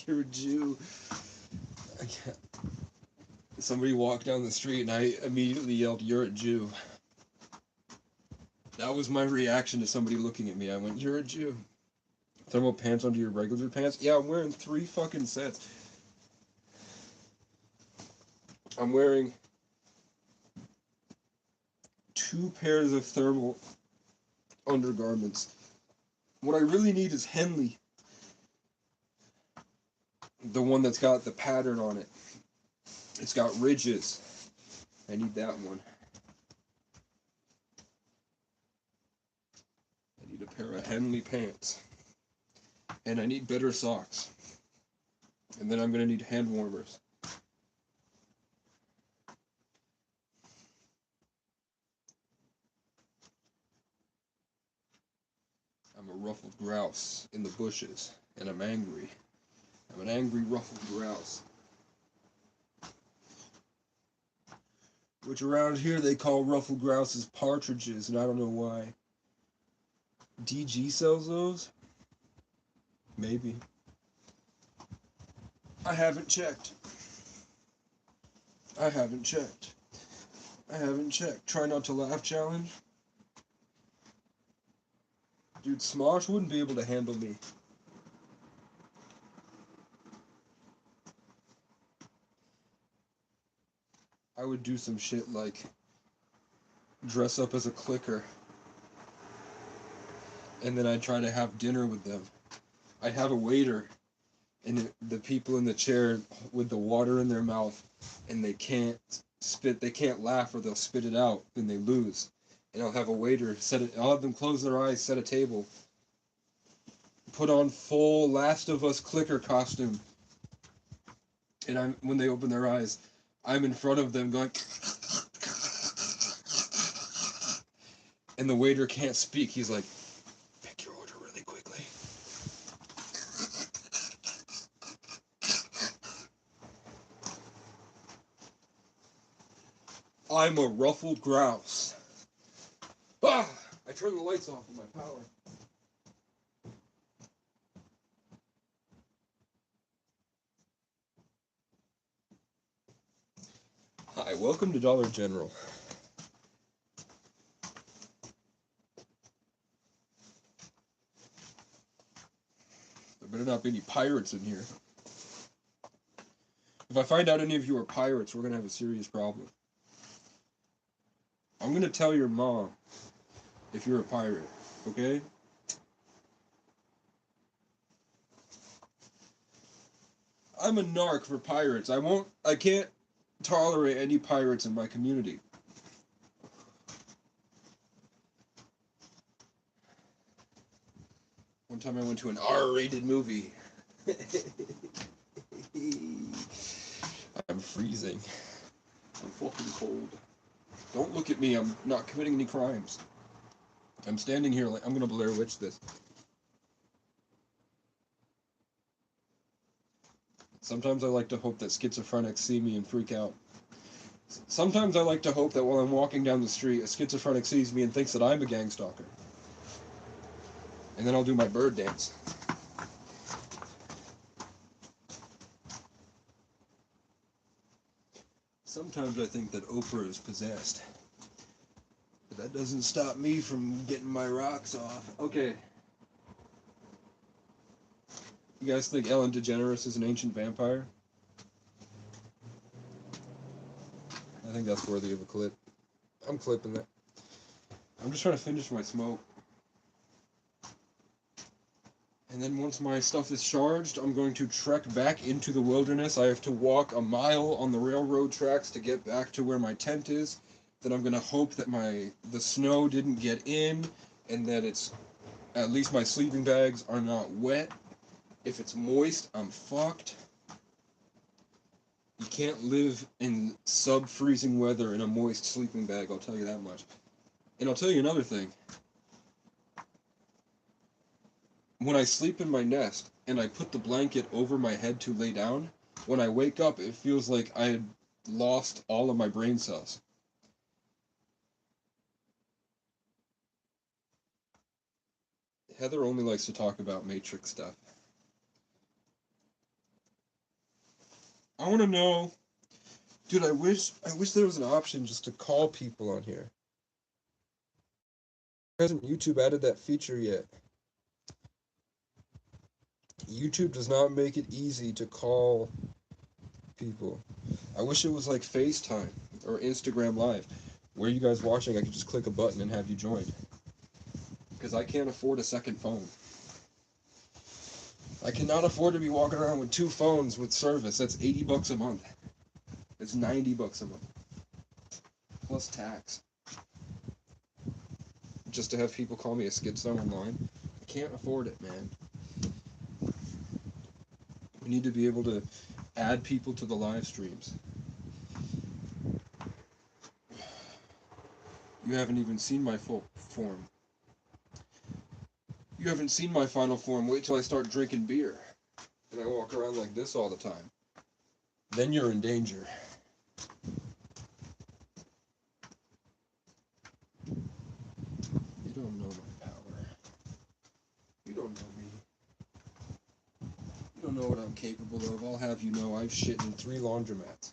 You're a Jew. Somebody walked down the street and I immediately yelled, you're a Jew. That was my reaction to somebody looking at me. I went, you're a Jew. Thermal pants under your regular pants? Yeah, I'm wearing 3 fucking sets. I'm wearing 2 pairs of thermal undergarments. What I really need is Henley. The one that's got the pattern on it. It's got ridges. I need that one. I need a pair of Henley pants. And I need better socks. And then I'm going to need hand warmers. I'm a ruffled grouse in the bushes. And I'm angry. I'm an angry ruffled grouse. Which around here they call ruffled grouses partridges, and I don't know why. DG sells those? Maybe. I haven't checked. I haven't checked. I haven't checked. Try not to laugh challenge. Dude, Smosh wouldn't be able to handle me. I would do some shit like dress up as a clicker. And then I'd try to have dinner with them. I'd have a waiter. And the people in the chair with the water in their mouth. And they can't spit, they can't laugh or they'll spit it out. Then they lose. And I'll have a waiter I'll have them close their eyes, set a table. Put on full Last of Us clicker costume. And when they open their eyes, I'm in front of them going... And the waiter can't speak. He's like, pick your order really quickly. I'm a ruffled grouse. Ah! I turned the lights off with my power. Hi, welcome to Dollar General. There better not be any pirates in here. If I find out any of you are pirates, we're going to have a serious problem. I'm going to tell your mom if you're a pirate, okay? I'm a narc for pirates. I can't tolerate any pirates in my community. One time I went to an R-rated movie. I'm freezing. I'm fucking cold. Don't look at me, I'm not committing any crimes. I'm standing here like I'm gonna Blair Witch this. Sometimes I like to hope that schizophrenics see me and freak out. Sometimes I like to hope that while I'm walking down the street, a schizophrenic sees me and thinks that I'm a gang stalker. And then I'll do my bird dance. Sometimes I think that Oprah is possessed. But that doesn't stop me from getting my rocks off. Okay. You guys think Ellen DeGeneres is an ancient vampire? I think that's worthy of a clip. I'm clipping that. I'm just trying to finish my smoke. And then once my stuff is charged, I'm going to trek back into the wilderness. I have to walk a mile on the railroad tracks to get back to where my tent is. Then I'm going to hope that the snow didn't get in and that at least my sleeping bags are not wet. If it's moist, I'm fucked. You can't live in sub-freezing weather in a moist sleeping bag, I'll tell you that much. And I'll tell you another thing. When I sleep in my nest and I put the blanket over my head to lay down, when I wake up, it feels like I had lost all of my brain cells. Heather only likes to talk about Matrix stuff. I want to know, dude, I wish there was an option just to call people on here. Hasn't YouTube added that feature yet? YouTube does not make it easy to call people. I wish it was like FaceTime or Instagram Live, where you guys watching, I could just click a button and have you join. Because I can't afford a second phone. I cannot afford to be walking around with 2 phones with service. That's $80 a month. It's $90 a month. Plus tax. Just to have people call me a schizo online. I can't afford it, man. We need to be able to add people to the live streams. You haven't even seen my full form. You haven't seen my final form. Wait till I start drinking beer. And I walk around like this all the time. Then you're in danger. You don't know my power. You don't know me. You don't know what I'm capable of. I'll have you know I've shit in 3 laundromats.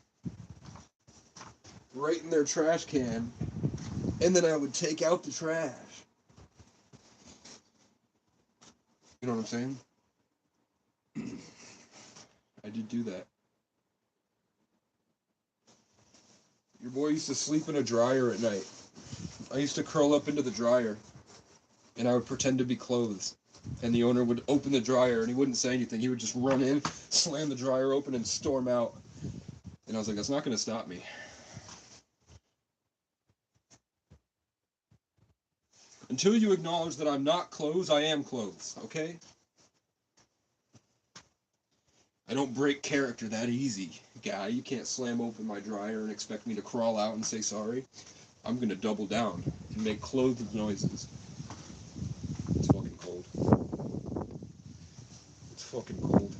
Right in their trash can. And then I would take out the trash. You know what I'm saying? I did do that. Your boy used to sleep in a dryer at night. I used to curl up into the dryer, and I would pretend to be clothes. And the owner would open the dryer, and he wouldn't say anything. He would just run in, slam the dryer open, and storm out. And I was like, that's not going to stop me. Until you acknowledge that I'm not clothes, I am clothes, okay? I don't break character that easy, guy. You can't slam open my dryer and expect me to crawl out and say sorry. I'm gonna double down and make clothes noises. It's fucking cold. It's fucking cold.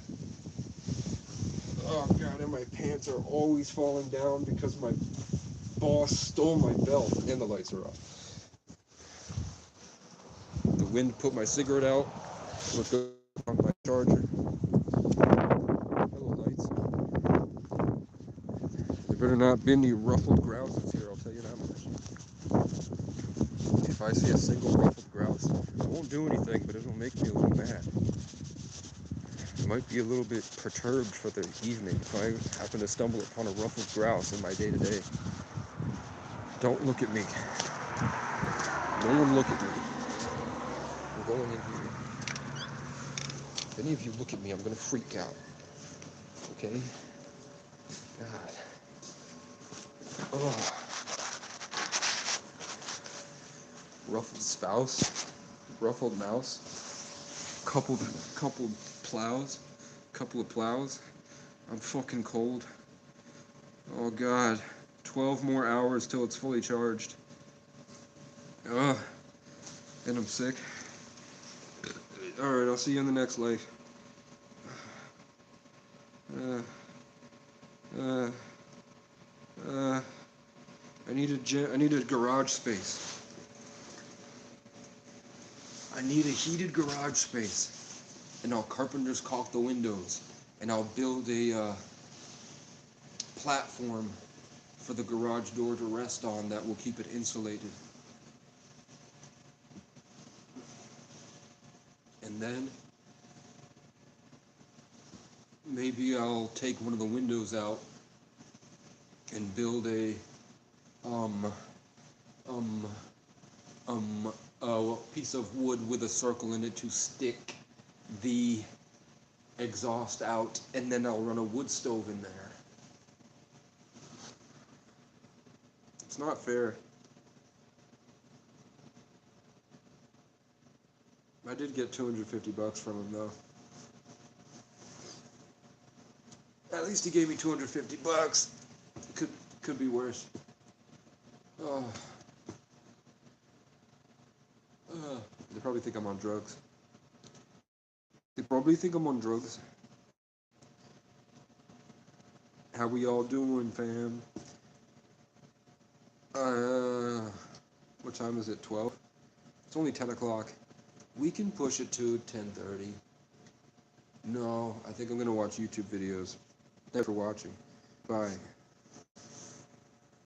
Oh god, and my pants are always falling down because my boss stole my belt and the lights are off. The wind put my cigarette out. Let's go on my charger. Hello, lights. There better not be any ruffled grouses here, I'll tell you that much. If I see a single ruffled grouse, it won't do anything, but it'll make me a little mad. I might be a little bit perturbed for the evening if I happen to stumble upon a ruffled grouse in my day-to-day. Don't look at me. No one look at me. I'm going in here. If any of you look at me, I'm gonna freak out. Okay? God. Oh. Ruffled spouse, ruffled mouse, coupled plows, couple of plows. I'm fucking cold. Oh god, 12 more hours till it's fully charged. Ugh, and I'm sick. Alright, I'll see you in the next life. Uh, I need a garage space. I need a heated garage space. And I'll carpenter's caulk the windows. And I'll build a platform for the garage door to rest on that will keep it insulated. And then maybe I'll take one of the windows out and build a piece of wood with a circle in it to stick the exhaust out, and then I'll run a wood stove in there. It's not fair. I did get $250 from him though. At least he gave me $250. Could be worse. Oh. They probably think I'm on drugs. How we all doing, fam? What time is it? 12? It's only 10 o'clock. We can push it to 10:30. No, I think I'm gonna watch YouTube videos. Thanks for watching. Bye.